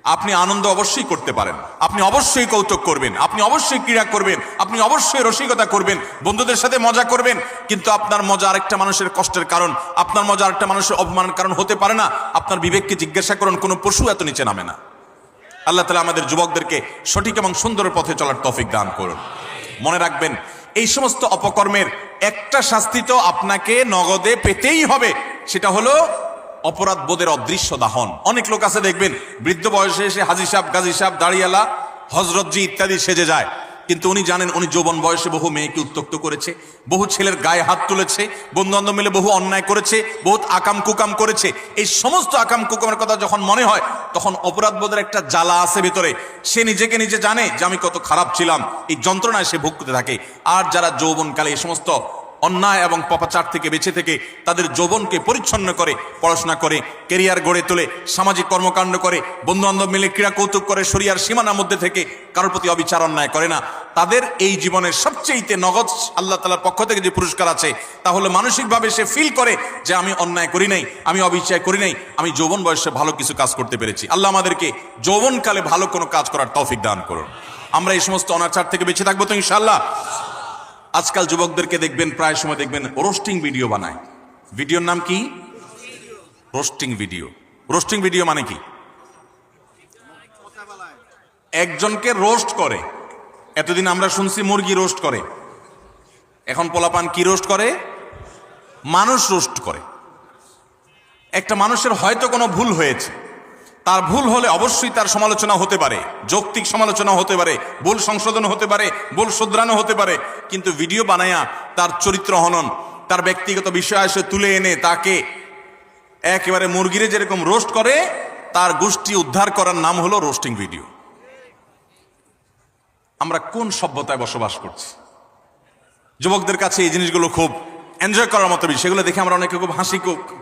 আপনি আনন্দ অবশ্যই করতে পারেন, আপনি অবশ্যই কৌতুক করবেন, আপনি অবশ্যই ক্রীড়া করবেন, আপনি অবশ্যই রসিকতা করবেন, বন্ধুদের সাথে মজা করবেন, কিন্তু আপনার মজা আরেকটা মানুষের কষ্টের কারণ, আপনার মজা আরেকটা মানুষের অপমানের কারণ হতে পারে না। আপনার বিবেককে জিজ্ঞাসা করুন, কোনো পশু এত নিচে নামে না। আল্লাহ তাআলা আমাদের যুবকদেরকে সঠিক এবং সুন্দর পথে চলার তৌফিক দান করুন। মনে রাখবেন, এই সমস্ত অপকর্মের একটা শাস্তি তো আপনাকে নগদে পেতেই হবে, সেটা হলো অপরাধ বোধের অদৃশ্য দাহন। অনেক লোক আছে দেখবেন, বৃদ্ধ বয়সে এসে হাজী সাহেব, গাজী সাহেব, দাড়িয়ালা, হজরতজি ইত্যাদি সেজে যায়, কিন্তু উনি জানেন উনি যৌবন বয়সে বহু মেয়েকে উত্ত্যক্ত করেছে, বহু ছেলের গায়ে হাত তুলেছে, বন্ধু বান্ধব মিলে বহু অন্যায় করেছে, বহুত আকাম কুকাম করেছে। এই সমস্ত আকাম কুকামের কথা যখন মনে হয় তখন অপরাধবোধের একটা জ্বালা আছে ভেতরে, সে নিজেকে নিজে জানে যে আমি কত খারাপ ছিলাম, এই যন্ত্রণায় সে ভুগতে থাকে। আর যারা যৌবনকালে এই সমস্ত অন্যায় এবং পাপাচার থেকে বেঁচে থেকে তাদের যৌবনকে পরিচ্ছন্ন করে, পড়াশোনা করে, কেরিয়ার গড়ে তোলে, সামাজিক কর্মকাণ্ড করে, বন্ধু বান্ধব মিলে ক্রীড়া কৌতুক করে, শরিয়ার সীমানার মধ্যে থেকে কারোর প্রতি অবিচার অন্যায় করে না, তাদের এই জীবনের সবচেয়ে নগদ আল্লাহ তাআলার পক্ষ থেকে যে পুরস্কার আছে তাহলে মানসিকভাবে সে ফিল করে যে আমি অন্যায় করি নাই, আমি অবিচার করি নাই, আমি যৌবন বয়সে ভালো কিছু কাজ করতে পেরেছি। আল্লাহ আমাদেরকে যৌবনকালে ভালো কোনো কাজ করার তৌফিক দান করুন। আমরা এই সমস্ত অনাচার থেকে বেঁচে থাকবো তো ইনশাআল্লাহ। আজকাল যুবকদেরকে দেখবেন, প্রায় সময় দেখবেন রোস্টিং ভিডিও বানায়। ভিডিওর নাম কি? Roasting video. রোস্টিং ভিডিও মানে কি? একজনকে রোস্ট করে। এতদিন আমরা শুনছি মুরগি রোস্ট করে, এখন পোলাপান কি রোস্ট করে? মানুষ রোস্ট করে। একটা মানুষের হয়তো কোনো ভুল হয়েছে, তার ভুল হলে অবশ্যই তার সমালোচনা হতে পারে, যৌক্তিক সমালোচনা হতে পারে, ভুল সংশোধন হতে পারে, ভুল শুধরানো হতে পারে, কিন্তু ভিডিও বানায়া তার চরিত্র হনন, তার ব্যক্তিগত বিষয় এসে তুলে এনে তাকে একেবারে মুরগিরে যেরকম রোস্ট করে, তার গোষ্ঠী উদ্ধার করার নাম হলো রোস্টিং ভিডিও। আমরা কোন সভ্যতায় বসবাস করছি? যুবকদের কাছে এই জিনিসগুলো খুব এনজয় করার মতো বিষয়। সেগুলো দেখে আমরা অনেকে খুব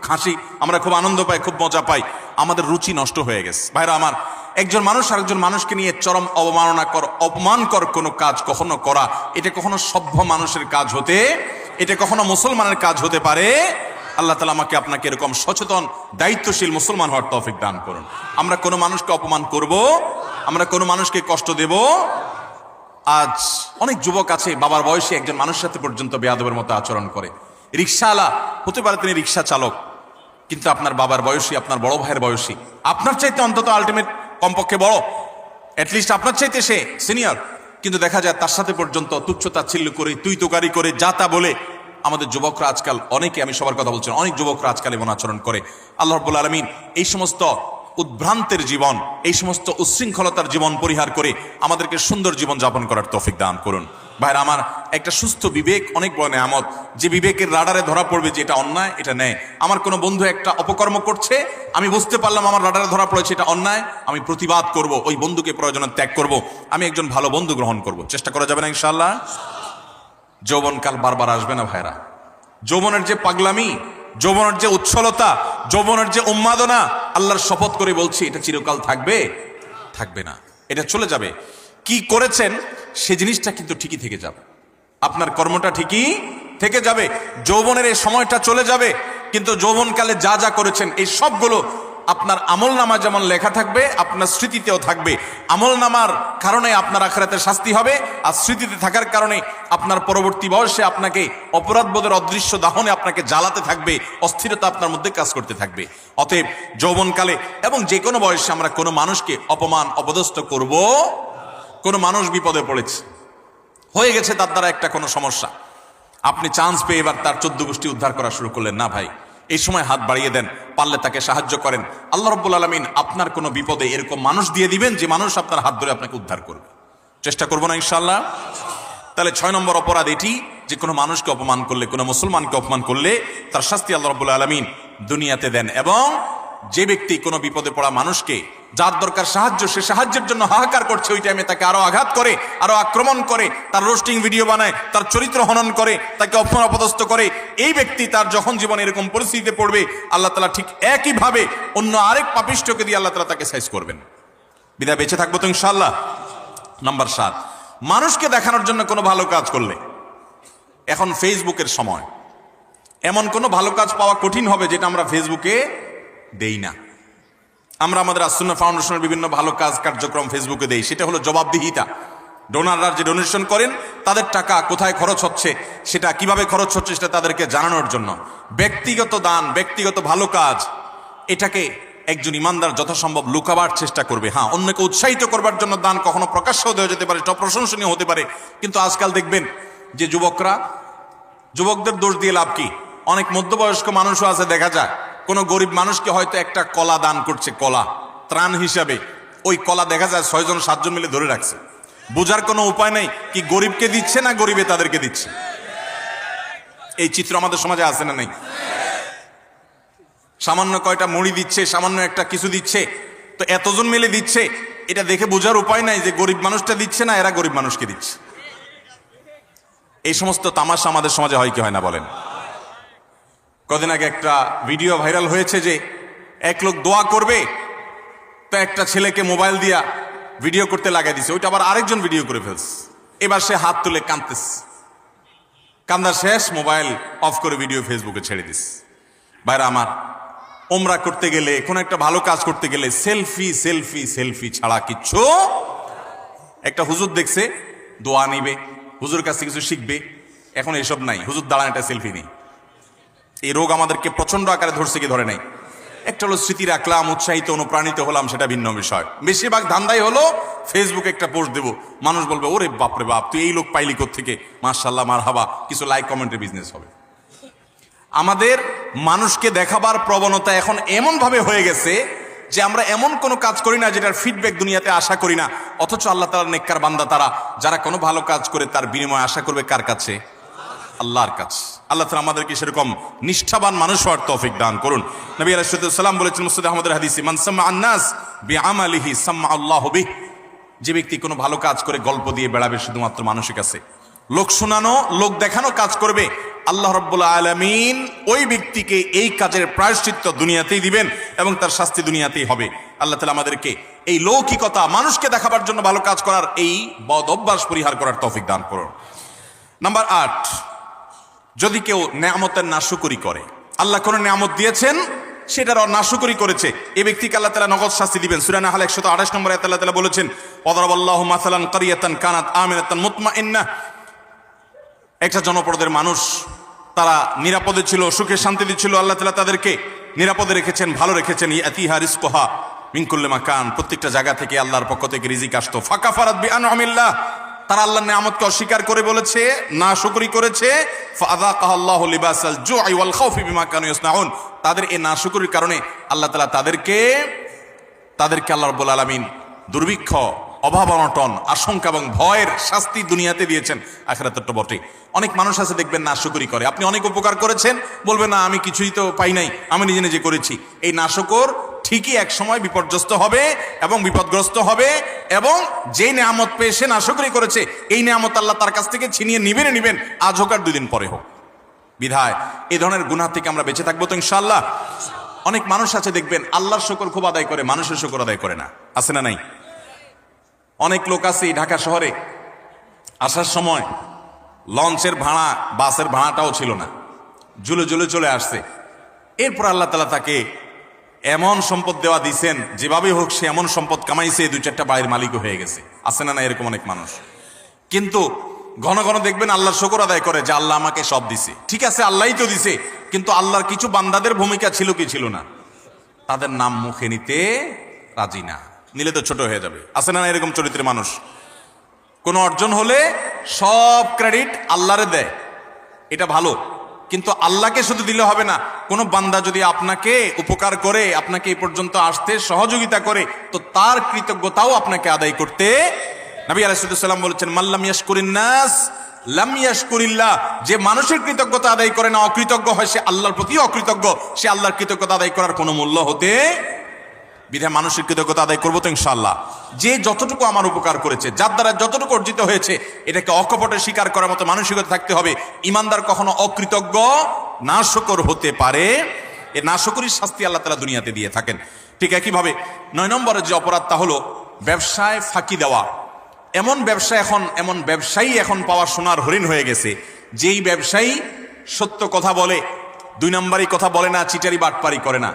হাসি, আমরা খুব আনন্দ পাই, খুব মজা পাই। আমাদের রুচি নষ্ট হয়ে গেছে। ভাইরা আমার, একজন মানুষ আরেকজন মানুষকে নিয়ে চরম অপমানকর কোনো কাজ কখনো করা, এটা কখনো সভ্য মানুষের কাজ এটা কখনো মুসলমানের কাজ হতে পারে? আল্লাহ তাআলা আমাকে আপনাকে এরকম সচেতন দায়িত্বশীল মুসলমান হওয়ার তৌফিক দান করুন। আমরা কোনো মানুষকে অপমান করব, আমরা কোনো মানুষকে কষ্ট দেব? আজ অনেক যুবক আছে বাবার বয়সী একজন মানুষের সাথে পর্যন্ত বেয়াদবের মতো আচরণ করে। রিক্সাওয়ালা হতে পারে, তিনি রিক্সা চালক, কিন্তু আপনার বাবার বয়সী, আপনার বড় ভাইয়ের বয়সী, আপনার চাইতে অন্তত আলটিমেট কমপক্ষে বড়, অ্যাটলিস্ট আপনার চাইতে সে সিনিয়র, কিন্তু দেখা যায় তার সাথে পর্যন্ত তুচ্ছতাচ্ছিল্য করে, তুই তোকারি করে, যা তা বলে আমাদের যুবকরা আজকাল, অনেকে, আমি সবার কথা বলছি, অনেক যুবকরা আজকাল এমন আচরণ করে। আল্লাহ রাব্বুল আলামিন এই সমস্ত উদ্ভ্রান্তের জীবন, এই সমস্ত উচ্ছৃঙ্খলতার জীবন পরিহার করে আমাদেরকে সুন্দর জীবন যাপন করার তৌফিক দান করুন। ভাইরা আমার, একটা সুস্থ বিবেক অনেক বড় নেয়ামত, যে বিবেকের রাডারে ধরা পড়বে যে এটা অন্যায়, এটা ন্যায়। আমার কোনো বন্ধু একটা অপকর্ম করছে, আমি বুঝতে পারলাম আমার রাডারে ধরা পড়েছে এটা অন্যায়, আমি প্রতিবাদ করব, ওই বন্ধুকে প্রয়োজনে ত্যাগ করব, আমি একজন ভালো বন্ধু গ্রহণ করব। চেষ্টা করা যাবে না ইনশাআল্লাহ? যৌবনকাল বারবার আসবে না ভাইরা। যৌবনের যে পাগলামি, যৌবনের যে উচ্ছলতা, যৌবনের যে উন্মাদনা, আল্লাহর শপথ করে বলছি এটা চিরকাল থাকবে না, এটা চলে যাবে। কি করেছেন সে জিনিসটা কিন্তু ঠিকই থেকে যাবে, আপনার কর্মটা ঠিকই থেকে যাবে। যৌবনের এই সময়টা চলে যাবে, কিন্তু যৌবনকালে যা যা করেছেন এই সবগুলো আপনার আমলনামা যেমন লেখা থাকবে, আপনার স্মৃতিতেও থাকবে। আমলনামার কারণে আপনার আখিরাতে শাস্তি হবে, আর স্মৃতিতে থাকার কারণে আপনার পরবর্তী বয়সে আপনাকে অপরাধবোধের অদৃশ্য দাহনে আপনাকে জ্বালাতে থাকবে, অস্থিরতা আপনার মধ্যে কাজ করতে থাকবে। অতএব যৌবনকালে এবং যে কোনো বয়সে আমরা কোনো মানুষকে অপমান অপদস্থ করব। কোনো মানুষ বিপদে পড়েছে, হয়ে গেছে তার দ্বারা একটা কোনো সমস্যা, আপনি চান্স পেয়ে এবার তার 14 গোষ্ঠী উদ্ধার করা শুরু করলেন না ভাই, এই সময় হাত বাড়িয়ে দেন, পারলে তাকে সাহায্য করেন। আল্লাহ রাব্বুল আলামিন আপনার কোনো বিপদে এরকম মানুষ দিয়ে দিবেন যে মানুষ আপনার হাত ধরে আপনাকে উদ্ধার করবে। চেষ্টা করবো না ইনশাআল্লাহ? তাহলে 6 নম্বর অপরাধ এটি যে কোনো মানুষকে অপমান করলে, কোনো মুসলমানকে অপমান করলে তার শাস্তি আল্লাহ রাব্বুল আলামিন দুনিয়াতে দেন। এবং যে ব্যক্তি কোনো বিপদে পড়া মানুষকে, যার দরকার সাহায্য, সে সাহায্যের জন্য হাহাকার করছে, ওই টাইমে তাকে আরো আঘাত করে, আরো আক্রমণ করে, তার রোস্টিং ভিডিও বানায়, তার চরিত্র হনন করে, তাকে অপমান অপদস্থ করে, এই ব্যক্তি তার যখন জীবনে এরকম পরিস্থিতিতে পড়বে, আল্লাহ তাআলা ঠিক একইভাবে অন্য আরেক পাপিষ্ঠকে দিয়ে আল্লাহ তাআলা তাকে সাইজ করবেন। বিদায় বেঁচে থাকবো তো ইনশাআল্লাহ। নাম্বার 7, মানুষকে দেখানোর জন্য কোনো ভালো কাজ করলে, এখন ফেসবুকের সময়, এমন কোনো ভালো কাজ পাওয়া কঠিন হবে যেটা আমরা ফেসবুকে দেই না। আমরা আমাদের আস-সুন্নাহ ফাউন্ডেশনের বিভিন্ন ভালো কাজ কার্যক্রম ফেসবুকে দেই, সেটা হলো জবাবদিহিতা। ডোনাররা যে ডোনেশন করেন তাদের টাকা কোথায় খরচ হচ্ছে, সেটা কিভাবে খরচ হচ্ছে, সেটা তাদেরকে জানানোর জন্য। ব্যক্তিগত দান, ব্যক্তিগত ভালো কাজ, এটাকে একজন ইমানদার যথাসম্ভব লুকাবার চেষ্টা করবে। হ্যাঁ, অন্যকে উৎসাহিত করবার জন্য দান কখনো প্রকাশ্যও দেওয়া যেতে পারে, সেটা প্রশংসনীয় হতে পারে, কিন্তু আজকাল দেখবেন যে যুবকদের দোষ দিয়ে লাভ কি? অনেক মধ্যবয়স্ক মানুষও আছে, দেখা যায় কোনো গরিব মানুষকে হয়তো একটা কলা দান করছে, কলা ত্রাণ হিসাবে, ওই কলা দেখা যায় 6 জন 7 জন মিলে ধরে রাখছে, বোঝার কোনো উপায় নেই কি গরিবকে দিচ্ছে না গরিবে তাদেরকে দিচ্ছে। এই চিত্র আমাদের সমাজে আছে না নাই? সামান্য কয়টা মুড়ি দিচ্ছে, সামান্য একটা কিছু দিচ্ছে, তো এতজন মিলে দিচ্ছে, এটা দেখে বোঝার উপায় নাই যে গরিব মানুষটা দিচ্ছে না এরা গরিব মানুষকে দিচ্ছে। এই সমস্ত তামাশা আমাদের সমাজে হয় কি হয় না বলেন? কদিন আগে একটা ভিডিও ভাইরাল হয়েছে যে এক লোক দোয়া করবে, তো একটা ছেলেকে মোবাইল দিয়া ভিডিও করতে লাগাই দিছে, ওইটা আবার আরেকজন ভিডিও করে ফেলছে। এবার সে হাত তুলে কাঁদতেছে, কান্দা শেষ, মোবাইল অফ করে ভিডিও ফেসবুকে ছেড়ে দিস। ভাইরা আমার, ওমরা করতে গেলে, কোন একটা ভালো কাজ করতে গেলে সেলফি সেলফি সেলফি ছাড়া কিচ্ছু। একটা হুজুর দেখছে দোয়া নিবে, হুজুর কাছে কিছু শিখবে, এখন এসব নাই, হুজুর দাঁড়ান একটা সেলফি নেই। এই রোগ আমাদেরকে প্রচন্ড আকারে ধরছে কি ধরে নাই? একটা হলো স্মৃতি রাখলাম, উৎসাহিত অনুপ্রাণিত হলাম, সেটা ভিন্ন বিষয়। বেশিরভাগ ধান্দাই হলো ফেসবুকে একটা পোস্ট দেবো, মানুষ বলবে ওরে বাপরে বাপ তুই এই লোক পাইলি কোত্থেকে, মাশাআল্লাহ মারহাবা, কিছু লাইক কমেন্টের বিজনেস হবে। আমাদের মানুষকে দেখাবার প্রবণতা এখন এমন ভাবে হয়ে গেছে যে আমরা এমন কোনো কাজ করি না যেটার ফিডব্যাক দুনিয়াতে আশা করি না, অথচ আল্লাহ তাআলার নেককার বান্দা তারা যারা কোনো ভালো কাজ করে তার বিনিময় আশা করবে কার কাছে? আল্লাহর কাছে। আল্লাহ তাআলা আমাদেরকে সেরকম নিষ্ঠাবান মানুষ হওয়ার তৌফিক দান করুন। নবী আলাইহিস সালাম বলেছেন মুসনাদ আহমদের হাদিসে, মান সাম্মা আন-নাস বিআমালিহি সাম্মা আল্লাহু বিহি। যে ব্যক্তি কোনো ভালো কাজ করে গল্প দিয়ে বেড়াবে শুধুমাত্র মানুষের কাছে, লোক শোনানো, লোক দেখানো কাজ করবে, আল্লাহ রাব্বুল আলামিন ওই ব্যক্তিকে এই কাজের প্রায়শ্চিত্ত দুনিয়াতেই দিবেন এবং তার শাস্তি দুনিয়াতেই হবে। আল্লাহ তাআলা আমাদেরকে এই লৌকিকতা, মানুষকে দেখাবার জন্য ভালো কাজ করার এই বদ অভ্যাস পরিহার করার তৌফিক দান করুন। নাম্বার 8, যদি কেউ নেয়ামতের নাশুকরি করে, আল্লাহ কোন নেয়ামত দিয়েছেন সেটার নাশুকরি করেছে, এই ব্যক্তিকে আল্লাহ তাআলা নগদ শাস্তি দিবেন। সূরা নাহল 128 নম্বরে আল্লাহ তাআলা বলেছেন, ওয়াদারাবাল্লাহু মাসালান কারিয়াতান কানাত আমিনাতান মুতমাইন্নাহ। একটা জনপদের মানুষ, তারা নিরাপদে ছিল, সুখে শান্তিতে ছিল, আল্লাহ তাআলা তাদেরকে নিরাপদে রেখেছেন, ভালো রেখেছেন। ইয়াতিহা রিজকুহা মিন কুল্লি মাকান, প্রত্যেকটা জায়গা থেকে আল্লাহর পক্ষ থেকে রিজিক আসতো। ফাকাফারাত বিআনআমিল্লাহ, তারা আল্লাহর নিয়ামতকে অস্বীকার করে বলেছে, না শুকরি করেছে। ফাযাকাহাল্লাহু লিবাসাল জুই ওয়াল খাউফি বিমা কানু ইয়াসনাউন, তাদের এই না শুকরির কারণে আল্লাহ তাআলা তাদেরকে আল্লাহ রাব্বুল আলামিন দুর্ভিক্ষ, অভাব অনটন, আশঙ্কা এবং ভয়ের শাস্তি দুনিয়াতে দিয়েছেন, আখিরাতে তো বটে। অনেক মানুষ আছে দেখবেন নাশুকরি করে, আপনি অনেক উপকার করেছেন, বলবেন না আমি কিছুই তো পাই নাই, আমি নিজে নিজে করেছি। এই নাশুকর ঠিকই এক সময় বিপর্যস্ত হবে এবং বিপদগ্রস্ত হবে, এবং যে নিয়ামত পেয়ে সে নাশুকরি করেছে এই নিয়ামত আল্লাহ তার কাছ থেকে ছিনিয়ে নিবেন, আজ হোক আর 2 দিন পরে হোক। বিধায় এই ধরনের গুনাহ থেকে আমরা বেঁচে থাকবো তো ইনশাআল্লাহ। অনেক মানুষ আছে দেখবেন আল্লাহর শুকর খুব আদায় করে, মানুষের শুকর আদায় করে না, আছে না নাই? অনেক লোক আছে ঢাকা শহরে আসার সময় লঞ্চের ভাড়া, বাসের ভাড়াটাও ছিল না, ঝুলে ঝুলে চলে আসছে। এরপর আল্লাহ তাআলা তাকে এমন সম্পদ দেওয়া দিয়েছেন, যেভাবে হোক সে এমন সম্পদ কামাইছে, 2-4টা বাড়ির মালিকও হয়ে গেছে, আছে না না এরকম অনেক মানুষ। কিন্তু ঘন ঘন দেখবেন আল্লাহর শুকর আদায় করে যে আল্লাহ আমাকে সব দিছে। ঠিক আছে, আল্লাহই তো দিছে, কিন্তু আল্লাহর কিছু বান্দাদের ভূমিকা ছিল কি ছিল না? তাদের নাম মুখে নিতে রাজি না, নিলে তো ছোট হয়ে যাবে, আছে না এরকম চরিত্রের মানুষ? কোন অর্জন হলে সব ক্রেডিট আল্লাহরে দেয়, এটা ভালো, কিন্তু আল্লাহকে শুধু দিলে হবে না। কোন বান্দা যদি আপনাকে উপকার করে, আপনাকে এই পর্যন্ত আসতে সহযোগিতা করে, তো তার কৃতজ্ঞতাও আপনাকে আদায় করতে। নবী আলাইহিস সালাম বলেছেন, মাল্লাম ইয়াশকুরিন নাস লাম ইয়াশকুরিল্লাহ, যে মানুষের কৃতজ্ঞতা আদায় করে না, অকৃতজ্ঞ হয়, সে আল্লাহর প্রতি অকৃতজ্ঞ, সে আল্লাহর কৃতজ্ঞতা আদায় করার কোনো মূল্য হতে। বিধায় মানুষের কৃতজ্ঞতা আদায় করবো তো ইনশাআল্লাহ। যে যতটুকু আমার উপকার করেছে, যার দ্বারা যতটুকু অর্জিত হয়েছে, এটাকে অকপটে স্বীকার করার মতো মানসিকতা থাকতে হবে। ইমানদার কখনো অকৃতজ্ঞ, নাশকর হতে পারে, এ নাশকরির শাস্তি আল্লাহ তাআলা দুনিয়াতে দিয়ে থাকেন। ঠিক একইভাবে 9 নম্বরের যে অপরাধ, তা হলো ব্যবসায় ফাঁকি দেওয়া। এমন ব্যবসায়ী এখন পাওয়া সোনার হরিণ হয়ে গেছে, যেই ব্যবসায়ী সত্য কথা বলে, 2 নম্বরই কথা বলে না, চিটারি বাটপারি করে না।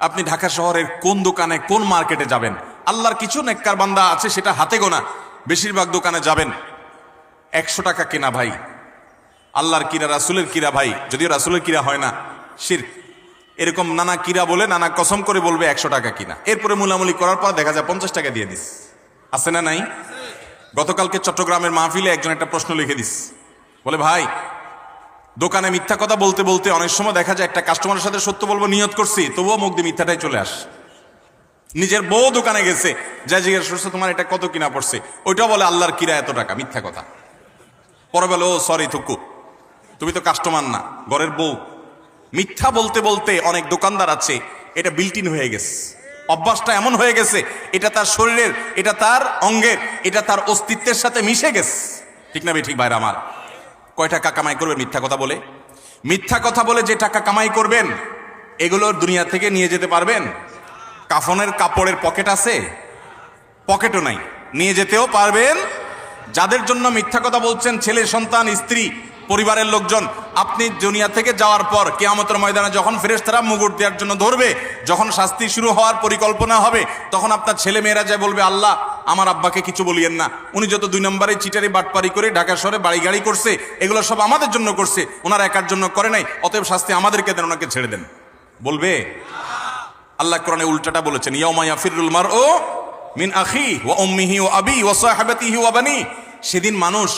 আপনি ঢাকা শহরের কোন দোকানে, কোন মার্কেটে যাবেন, আল্লাহর কিছু নেককার বান্দা আছে সেটা হাতে গোনা, বেশিরভাগ দোকানে যাবেন 100 টাকা কেনা ভাই, আল্লাহর কিরা, রাসূলের কিরা ভাই, যদিও রাসূলের কিরা হয় না, শিরক, এরকম নানা কিরা বলে, নানা কসম করে বলবে 100 টাকা কিনা, এরপরে মুলামুলি করার পর দেখা যায় 50 টাকা দিয়ে দিস, আছে না নাই? গতকালকে চট্টগ্রামের মাহফিলে একজন একটা প্রশ্ন লিখে দিস, বলে ভাই দোকানে মিথ্যা কথা বলতে বলতে অনেক সময় দেখা যায় একটা কাস্টমারের সাথে সত্য বলবো নিয়ত করছি, তবুও মুখ দিয়ে মিথ্যাটাই চলে আস। নিজের বউ দোকানে গেছে, যা জিজ্ঞেস করছে তোমার এটা কত কিনা পড়ছে, ওইটা বলে আল্লাহর কিরা এত টাকা, মিথ্যা কথা। পরে বলে ও সরি থুকু, তুমি তো কাস্টমার না, ঘরের বউ। মিথ্যা বলতে বলতে অনেক দোকানদার আছে এটা বিল্ট ইন হয়ে গেছে, অভ্যাসটা এমন হয়ে গেছে, এটা তার শরীরের, এটা তার অঙ্গের, এটা তার অস্তিত্বের সাথে মিশে গেছে। ঠিক না ঠিক ভাইরা আমার? কয় টাকা কামাই করবেন মিথ্যা কথা বলে? মিথ্যা কথা বলে যে টাকা কামাই করবেন এগুলোর দুনিয়া থেকে নিয়ে যেতে পারবেন? কাফনের কাপড়ের পকেট আছে? পকেটও নাই, নিয়ে যেতেও পারবেন? যাদের জন্য মিথ্যা কথা বলছেন, ছেলে সন্তান, স্ত্রী, পরিবারের লোকজন, আপনি দুনিয়া থেকে যাওয়ার পর কিয়ামতের ময়দানে যখন ফেরেশতারা মুগুর দেওয়ার জন্য ধরবে, যখন শাস্তি শুরু হওয়ার পরিকল্পনা হবে, তখন আপনার ছেলে মেয়েরা যায় বলবে আল্লাহ আমার আব্বাকে কিছু বলিয়েন না, উনি যত 2 নম্বরে চিটারি বাটপারি করে ঢাকা শহরে বাড়ি গাড়ি করছে, এগুলো সব আমাদের জন্য করছে, ওনার একার জন্য করে নাই, অতএব শাস্তি আমাদেরকে দেন, ওনাকে ছেড়ে দেন। বলবে? আল্লাহ কোরআনে উল্টাটা বলেছেন, ইয়াউমা ইয়াফিরুল মারউ মিন আখি ওয়া উম্মিহি ওয়া আবি ওয়া সাহিবাতিহি ওয়া বানি। সেদিন মানুষ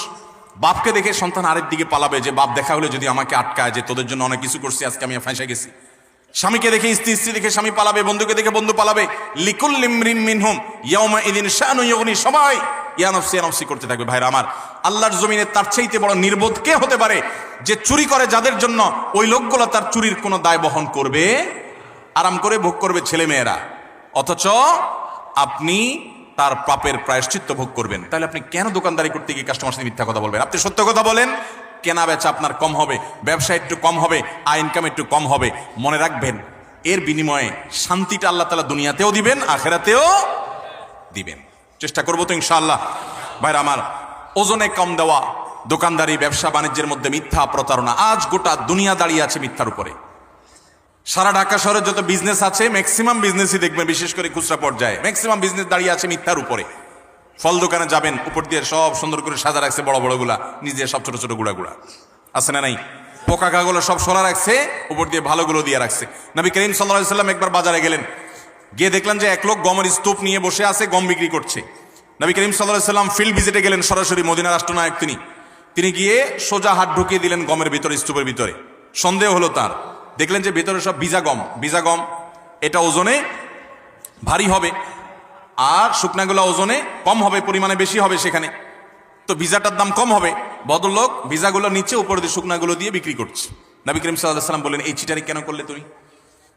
বাপকে দেখে সন্তান আরেক দিকে পালাবে, যে বাপ দেখা হলে যদি আমাকে আটকায়, যে তোদের জন্য অনেক কিছু করছি, আজকে আমি ফাঁসে গেছি। স্বামীকে দেখে স্ত্রী, স্ত্রী দেখে স্বামী পালাবে, বন্ধুকে দেখে বন্ধু পালাবে। লিকুল্লি ইমরিন মিনহুম ইয়াউমা ইযিন শানু ইউগনি, সবাই ইয়া নফসি ইয়া নফসি করতে থাকবে। ভাইরা আমার, আল্লাহর জমিনে তার চাইতে বড় নির্বোধ কে হতে পারে যে চুরি করে যাদের জন্য, ওই লোকগুলো তার চুরির কোনো দায় বহন করবে? আরাম করে ভোগ করবে ছেলে মেয়েরা, অথচ আপনি তার পাপের প্রায়শ্চিত্ত ভোগ করবেন। তাহলে আপনি কেন দোকানদারি করতে গিয়ে কাস্টমার সাথে মিথ্যা কথা বলবেন? আপনি সত্য কথা বলেন, কেনা বেচা আপনার কম হবে, ব্যবসা একটু কম হবে, আয় ইনকাম একটু কম হবে। মনে রাখবেন, এর বিনিময়ে শান্তিটা আল্লাহ তাআলা দুনিয়াতেও দিবেন, আখিরাতেও দিবেন। চেষ্টা করবো তো ইনশাআল্লাহ। ভাইরা আমার, ওজনে কম দেওয়া, দোকানদারি, ব্যবসা বাণিজ্যের মধ্যে মিথ্যা, প্রতারণা, আজ গোটা দুনিয়া দাঁড়িয়ে আছে মিথ্যার উপরে। সারা ঢাকা শহরে যত বিজনেস আছে, ম্যাক্সিমাম বিজনেসই দেখবেন, বিশেষ করে খুচরা পর্যায়ে ম্যাক্সিমাম বিজনেস দাঁড়িয়ে আছে মিথ্যার উপরে। ফল দোকানে যাবেন, উপর দিয়ে সব সুন্দর করে সাজা রাখছে, বড় বড় গুলা, নিজে সব ছোট ছোট গুড়া গুড়া আছে না নাই? পোকা কাগুলো সব সরা রাখছে, উপর দিয়ে ভালোগুলো দিয়ে রাখছে। নবী করিম সাল্লাল্লাহু আলাইহি সাল্লাম একবার বাজারে গেলেন, গিয়ে দেখলেন যে এক লোক গমের স্তূপ নিয়ে বসে আছে, গম বিক্রি করছে। নবী করিম সাল্লাল্লাহু আলাইহি সাল্লাম ফিল্ড ভিজিটে গেলেন, সরাসরি মদিনা রাষ্ট্রনায়ক তিনি গিয়ে সোজা হাত ঢুকিয়ে দিলেন গমের ভিতরে, স্তূপের ভিতরে। সন্দেহ হলো তার, দেখলেন যে ভেতরে সব ভিজা গম, এটা ওজনে ভারী হবে, আর শুকনাগুলো ওজনে কম হবে, পরিমাণে বেশি হবে সেখানে, তো ভিজাটার দাম কম হবে। ভদ্রলোক ভিজাগুলো নিচে, উপর দিয়ে শুকনাগুলো দিয়ে বিক্রি করছে। নবী করিম সাল্লাল্লাহু আলাইহি সাল্লাম বললেন, এই চিটারি কেন করলে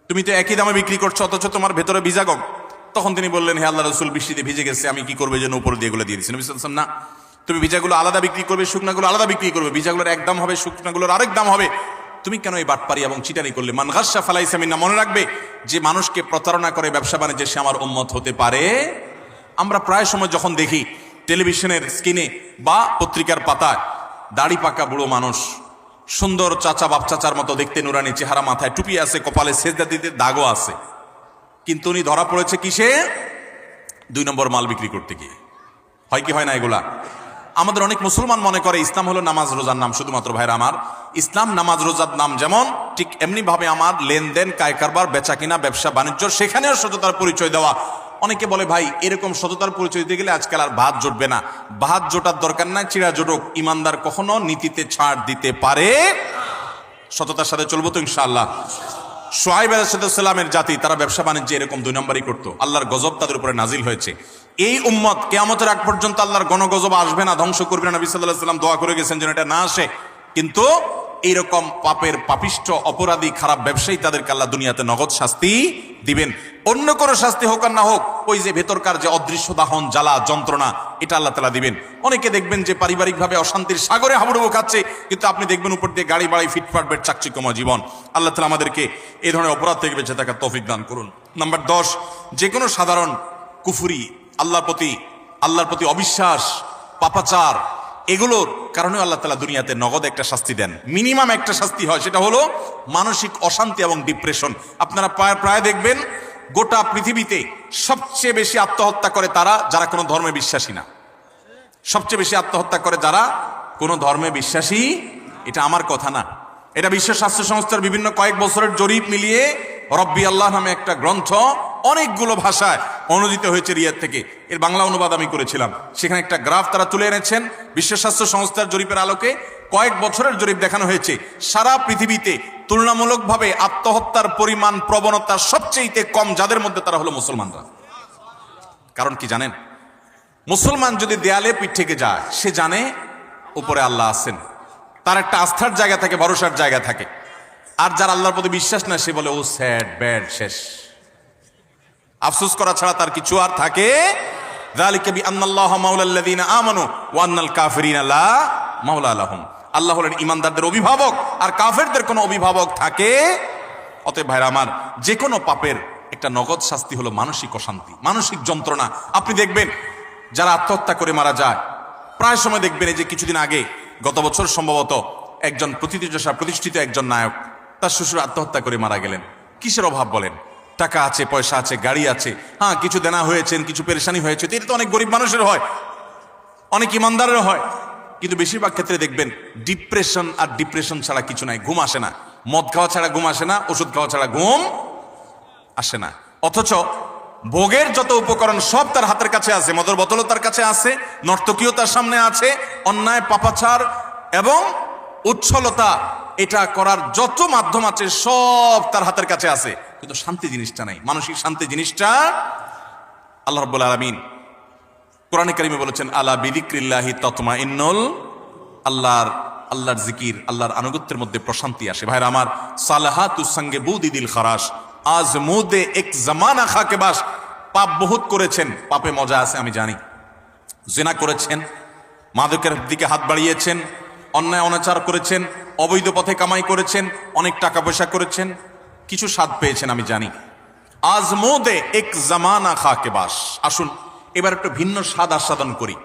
তুমি তো একই দামে বিক্রি করছো, অথচ তোমার ভেতরে ভিজা গম। তখন তিনি বললেন, হে আল্লাহ রাসূল, বৃষ্টিতে ভিজে গেছে, আমি কি করবো, যেন উপর দিয়ে এগুলো দিয়ে দিচ্ছি। নবী সাল্লাল্লাহু আলাইহি সাল্লাম, না, তুমি ভিজাগুলো আলাদা বিক্রি করবে, শুকনাগুলো আলাদা বিক্রি করবে, ভিজাগুলোর এক দাম হবে, শুকনাগুলোর আরেক দাম হবে। তুমি কেন এই বাটপারি এবং চিটারি করলে? মান গাসসা ফালাইসা মিন্না। মনে রাখবে, যে মানুষকে প্রতারণা করে ব্যবসা বাণিজ্যে, সে আমার উম্মত হতে পারে। আমরা প্রায় সময় যখন দেখি টেলিভিশনের স্ক্রিনে বা পত্রিকার পাতায়, দাড়ি পাকা বুড়ো মানুষ, সুন্দর চাচা, বাপ চাচার মতো দেখতে, নুরানি চেহারা, মাথায় টুপি আছে, কপালে সেজদা দিতে দাগও আছে, কিন্তু উনি ধরা পড়েছে কিসে? 2 নম্বর মাল বিক্রি করতে গিয়ে। হয় কি হয় না এগুলা? আমাদের অনেক মুসলমান মনে করে ইসলাম হলো নামাজ রোজার নাম শুধুমাত্র। ভাইরা আমার, ইসলাম নামাজ রোজার নাম যেমন, ঠিক এমনি ভাবে আমার লেনদেন, কায় কারবার, বেচা কিনা, ব্যবসা বাণিজ্য, সেখানেও সততার পরিচয় দেওয়া। অনেকে বলে, ভাই এরকম সততার পরিচয় দিতে গেলে আজকাল আর ভাত জুটবে না। ভাত জোটার দরকার নাই, চিড়া জোটক। ইমানদার কখনো নীতিতে ছাড় দিতে পারে। সততার সাথে চলবো তো ইনশাআল্লাহ। শুআয়ব আলাইহিস সালামের জাতি, তারা ব্যবসা বাণিজ্যে এরকম 2 নম্বরই করতো। আল্লাহর গজব তাদের উপরে নাজিল হয়েছে। এই উম্মত কিয়ামতের আগ পর্যন্ত আল্লাহর গণগজব আসবে না, ধ্বংস করবে না। নবী সাল্লাল্লাহু আলাইহি ওয়াসাল্লাম দোয়া করে গেছেন যেন এটা না আসে। কিন্তু এইরকম পাপের, পাপিষ্ঠ, অপরাধী, খারাপ ব্যবসায়ী, তাদেরকে আল্লাহ দুনিয়াতে নগদ শাস্তি দিবেন। অন্য কোনো শাস্তি হোক আর না হোক, ওই যে ভেতরকার যে অদৃশ্য দাহন, জ্বালা, যন্ত্রণা, এটা আল্লাহ তাআলা দিবেন। অনেকে দেখবেন যে পারিবারিকভাবে অশান্তির সাগরে হাবুডুবু খাচ্ছে, কিন্তু আপনি দেখবেন উপর দিয়ে গাড়ি বাড়ি, ফিটফাট বেড, চাকচিক্যময় জীবন। আল্লাহ তাআলা আমাদেরকে এই ধরনের অপরাধ থেকে বেঁচে থাকার তৌফিক দান করুন। নাম্বার 10, যে কোনো সাধারণ কুফরি, আল্লাহর প্রতি অবিশ্বাস, পাপাচার, এগুলোর কারণে আল্লাহ তাআলা দুনিয়াতে নগদ একটা শাস্তি দেন। মিনিমাম একটা শাস্তি হয়, সেটা হলো মানসিক অশান্তি এবং ডিপ্রেশন। আপনারা প্রায় দেখবেন গোটা পৃথিবীতে সবচেয়ে বেশি আত্মহত্যা করে তারা যারা কোনো ধর্মে বিশ্বাসী না। সবচেয়ে বেশি আত্মহত্যা করে যারা কোনো ধর্মে বিশ্বাসী। এটা আমার কথা না, এটা বিশ্ব স্বাস্থ্য সংস্থার বিভিন্ন কয়েক বছরের জরিপ মিলিয়ে রব্বি আল্লাহ নামে একটা গ্রন্থ অনেকগুলো ভাষায় অনুদিত হয়েছে রিয়াদ থেকে। এর বাংলা অনুবাদ আমি করেছিলাম। সেখানে একটা গ্রাফ তারা তুলে এনেছেন। বিশ্ব স্বাস্থ্য সংস্থার জরিপের আলোকে কয়েক বছরের জরিপ দেখানো হয়েছে, সারা পৃথিবীতে তুলনামূলকভাবে আত্মহত্যার পরিমাণ, প্রবণতা সবচেয়ে কম যাদের মধ্যে, তারা হলো মুসলমানরা। কারণ কি জানেন? মুসলমান যদি দেয়ালে পিঠ থেকে যায়, সে জানে উপরে আল্লাহ আছেন, তার একটা আস্থার জায়গা থাকে, ভরসার জায়গা থাকে। আর যার আল্লাহর প্রতি বিশ্বাস না, সে বলে ও স্যাড, ব্যাড, শেষ। আফসোস করা ছাড়া তার কিছু আর থাকে। যালিকা বিআন্নাল্লাহা মাওলাল্লাযীনা আমানু ওয়া আন্নাল কাফিরিনা লা মাওলা লাহুম। আল্লাহ হলেন ঈমানদারদের অভিভাবক, আর কাফেরদের কোনো অভিভাবক থাকে। অতএব ভাইরা আমার, যে কোনো পাপের একটা নগদ শাস্তি হলো মানসিক অশান্তি, মানসিক যন্ত্রণা। আপনি দেখবেন যারা আত্মহত্যা করে মারা যায়, প্রায় সময় দেখবেন এই যে কিছুদিন আগে, গত বছর সম্ভবত, একজন প্রতিষ্ঠিত একজন নায়ক, তার শ্বশুর আত্মহত্যা করে মারা গেলেন। কিসের অভাব বলেন? টাকা আছে, পয়সা আছে, গাড়ি আছে, হ্যাঁ কিছু দেনা হয়েছেন, কিছু পেরেশানি হয়েছে, এটা তো অনেক গরিব মানুষের হয়, অনেক ইমানদারের হয়। কিন্তু বেশিরভাগ ক্ষেত্রে দেখবেন ডিপ্রেশন, আর ডিপ্রেশন ছাড়া কিছু নাই। ঘুম আসে না, মদ খাওয়া ছাড়া ঘুম আসে না, ওষুধ খাওয়া ছাড়া ঘুম আসে না। অথচ ভোগের যত উপকরণ সব তার হাতের কাছে আছে, মদের বোতলও তার কাছে আছে, নর্তকীও তার সামনে আছে, অন্যায়, পাপাচার এবং উচ্ছলতা এটা করার যত মাধ্যম আছে সব তার হাতের কাছে আছে, কিন্তু শান্তি জিনিসটা নাই। মানসিক শান্তি জিনিসটা আল্লাহ রাব্বুল আলামিন কোরআনে কারিমে বলেছেন, আলা বিযিক্রিল্লাহি তাতমাইন্নুল, আল্লাহর জিকির, আল্লাহর আনুগত্যের মধ্যে প্রশান্তি আসে। ভাইরা আমার, সালাহাতুস সঙ্গে বুদি দিল খারাস, আজ মুদে এক জামানা খাকে বাস। পাপ বহুত করেছেন, পাপে মজা আছে আমি জানি। জিনা করেছেন, মাদকের দিকে হাত বাড়িয়েছেন, অন্যায় অনাচার করেছেন, অবৈধ পথে কামাই করেছেন, অনেক টাকা পয়সা করেছেন, কিছু স্বাদ পেয়েছেন আমি জানি। আজ মুদে এক জামানা খাকে বাস। আসুন এবার একটু ভিন্ন স্বাদ আস্বাদন করি।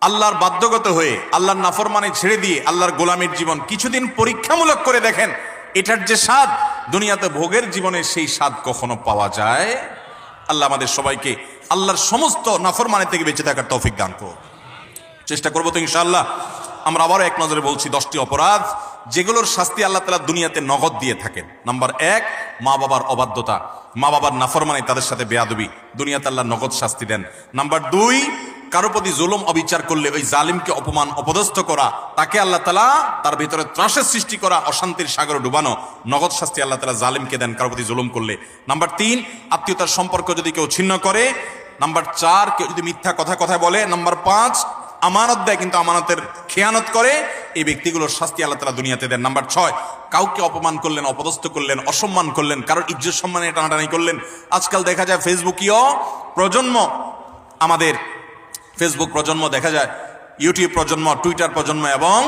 আল্লাহর বাধ্যগত হয়ে, আল্লাহর নাফরমানি ছেড়ে দিয়ে আল্লাহর গোলামীর জীবন কিছুদিন পরীক্ষামূলক করে দেখেন, এটার যে স্বাদ দুনিয়াতে ভোগের জীবনে, সেই স্বাদ কখনো পাওয়া যায়? আল্লাহ আমাদের সবাইকে আল্লাহর সমস্ত নাফরমানি থেকে বেঁচে থাকার তৌফিক দান করুন। চেষ্টা করবো তো ইনশাআল্লাহ। আমরা আবারও এক নজরে বলছি 10টি অপরাধ যেগুলোর শাস্তি আল্লাহ তাআলা দুনিয়াতে নগদ দিয়ে থাকেন। নাম্বার 1, মা বাবার অবাধ্যতা, মা বাবার নাফরমানি, তাদের সাথে বেয়াদবি, দুনিয়াতে আল্লাহ নগদ শাস্তি দেন। নাম্বার 2, কারো প্রতি জুলুম অবিচার করলে ওই জালিমকে অপমান অপদস্থ করা, তাকে আল্লাহ তাআলা তার ভিতরে ত্রাসের সৃষ্টি করা, অশান্তির সাগরে ডুবানো, নগদ শাস্তি আল্লাহ তাআলা জালিমকে দেন কারো প্রতি জুলুম করলে। নাম্বার 3, আত্মীয়তার সম্পর্ক যদি কেউ ছিন্ন করে। নাম্বার 4, কেউ যদি মিথ্যা কথা বলে। নাম্বার 5, আমানত দেয় কিন্তু আমানতের খেয়ানত করে, এই ব্যক্তিগুলোর শাস্তি আল্লাহ তাআলা দুনিয়াতে দেন। নাম্বার 6, কাউকে অপমান করলেন, অপদস্থ করলেন, অসম্মান করলেন, কারোর ইজ্জত সম্মানে টানাটানি করলেন। আজকাল দেখা যায় ফেসবুকীয় প্রজন্ম, আমাদের ফেসবুক প্রজন্ম দেখা যায়, ইউটিউব প্রজন্ম, টুইটার প্রজন্ম এবং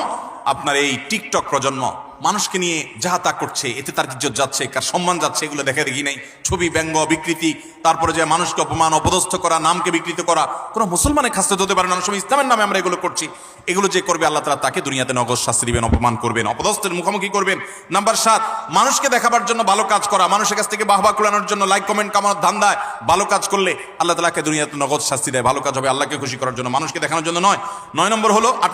আপনার এই টিকটক প্রজন্ম মানুষকে নিয়ে যাহা তা করছে, এতে তার ইজ্জত যাচ্ছে, কার সম্মান যাচ্ছে, এগুলো দেখা দেখি নাই। ছবি, ব্যঙ্গ, বিকৃতি, তারপরে যে মানুষকে অপমান অপদস্থ করা, নামকে বিকৃত করা, কোনো মুসলমানের খাসলত হতে পারে না। অনেক সময় ইসলামের নামে আমরা এগুলো করছি। এগুলো যে করবে আল্লাহ তাআলা তাকে দুনিয়াতে নগদ শাস্তি দিবেন, অপমান করবেন, অপদস্থের মুখোমুখি করবেন। নাম্বার 7, মানুষকে দেখাবার জন্য ভালো কাজ করা, মানুষের কাছ থেকে বাহবা কুড়ানোর জন্য, লাইক কমেন্ট কামানোর ধান্দায় ভালো কাজ করলে আল্লাহ তাআলাকে দুনিয়াতে নগদ শাস্তি দেয়। ভালো কাজ হবে আল্লাহকে খুশি করার জন্য, মানুষকে দেখানোর জন্য নয়। 8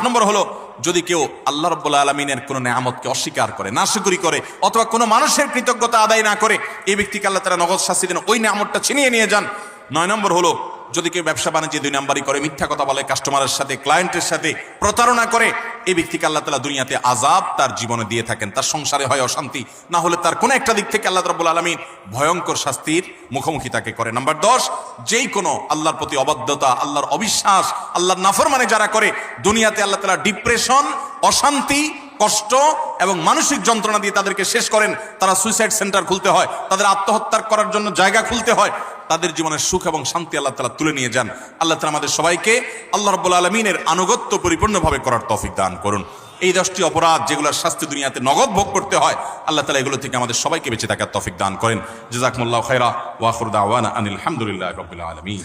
নম্বর হলো যদি কেউ আল্লাহ রাব্বুল আলামিনের কোনো নেয়ামতকে অস্বীকার করে, নাশুকরি করে, অথবা কোনো মানুষের কৃতজ্ঞতা আদায় না করে, এই ব্যক্তিকে আল্লাহ তাআলা নগদ শাস্তি দেন, ওই নেয়ামতটা ছিনিয়ে নিয়ে যান। 9 নম্বর হলো যদি কেউ ব্যবসা বাণিজ্যে 2 নাম্বারি করে, মিথ্যা কথা বলে, কাস্টমারের সাথে, ক্লায়েন্টের সাথে প্রতারণা করে, এই ব্যক্তিকে আল্লাহ তাআলা দুনিয়াতে আযাব তার জীবনে দিয়ে থাকেন। তার সংসারে হয় অশান্তি, না হলে তার কোনো একটা দিক থেকে আল্লাহ রাব্বুল আলামিন ভয়ঙ্কর শাস্তির মুখোমুখি তাকে করে। নাম্বার 10, যেই কোনো আল্লাহর প্রতি অবাধ্যতা, আল্লাহর অবিশ্বাস, আল্লাহর নাফরমানি যারা করে, দুনিয়াতে আল্লাহ তাআলা ডিপ্রেশন, অশান্তি, কষ্ট এবং মানসিক যন্ত্রণা দিয়ে তাদেরকে শেষ করেন। তারা সুইসাইড সেন্টার খুলতে হয়, তাদের আত্মহত্যা করার জন্য জায়গা খুলতে হয়, তাদের জীবনের সুখ এবং শান্তি আল্লাহ তাআলা তুলে নিয়ে যান। আল্লাহ তাআলা আমাদের সবাইকে আল্লাহ রাব্বুল আলামিনের আনুগত্য পরিপূর্ণভাবে করার তৌফিক দান করুন। এই 10টি অপরাধ যেগুলোর শাস্তি দুনিয়াতে নগদ ভোগ করতে হয়, আল্লাহ তাআলা এগুলো থেকে আমাদের সবাইকে বেঁচে থাকার তৌফিক দান করেন। জাযাকুমুল্লাহু খায়রা ওয়া আখিরু দাওয়ানা আনিল হামদুলিল্লাহি রাব্বিল আলামিন।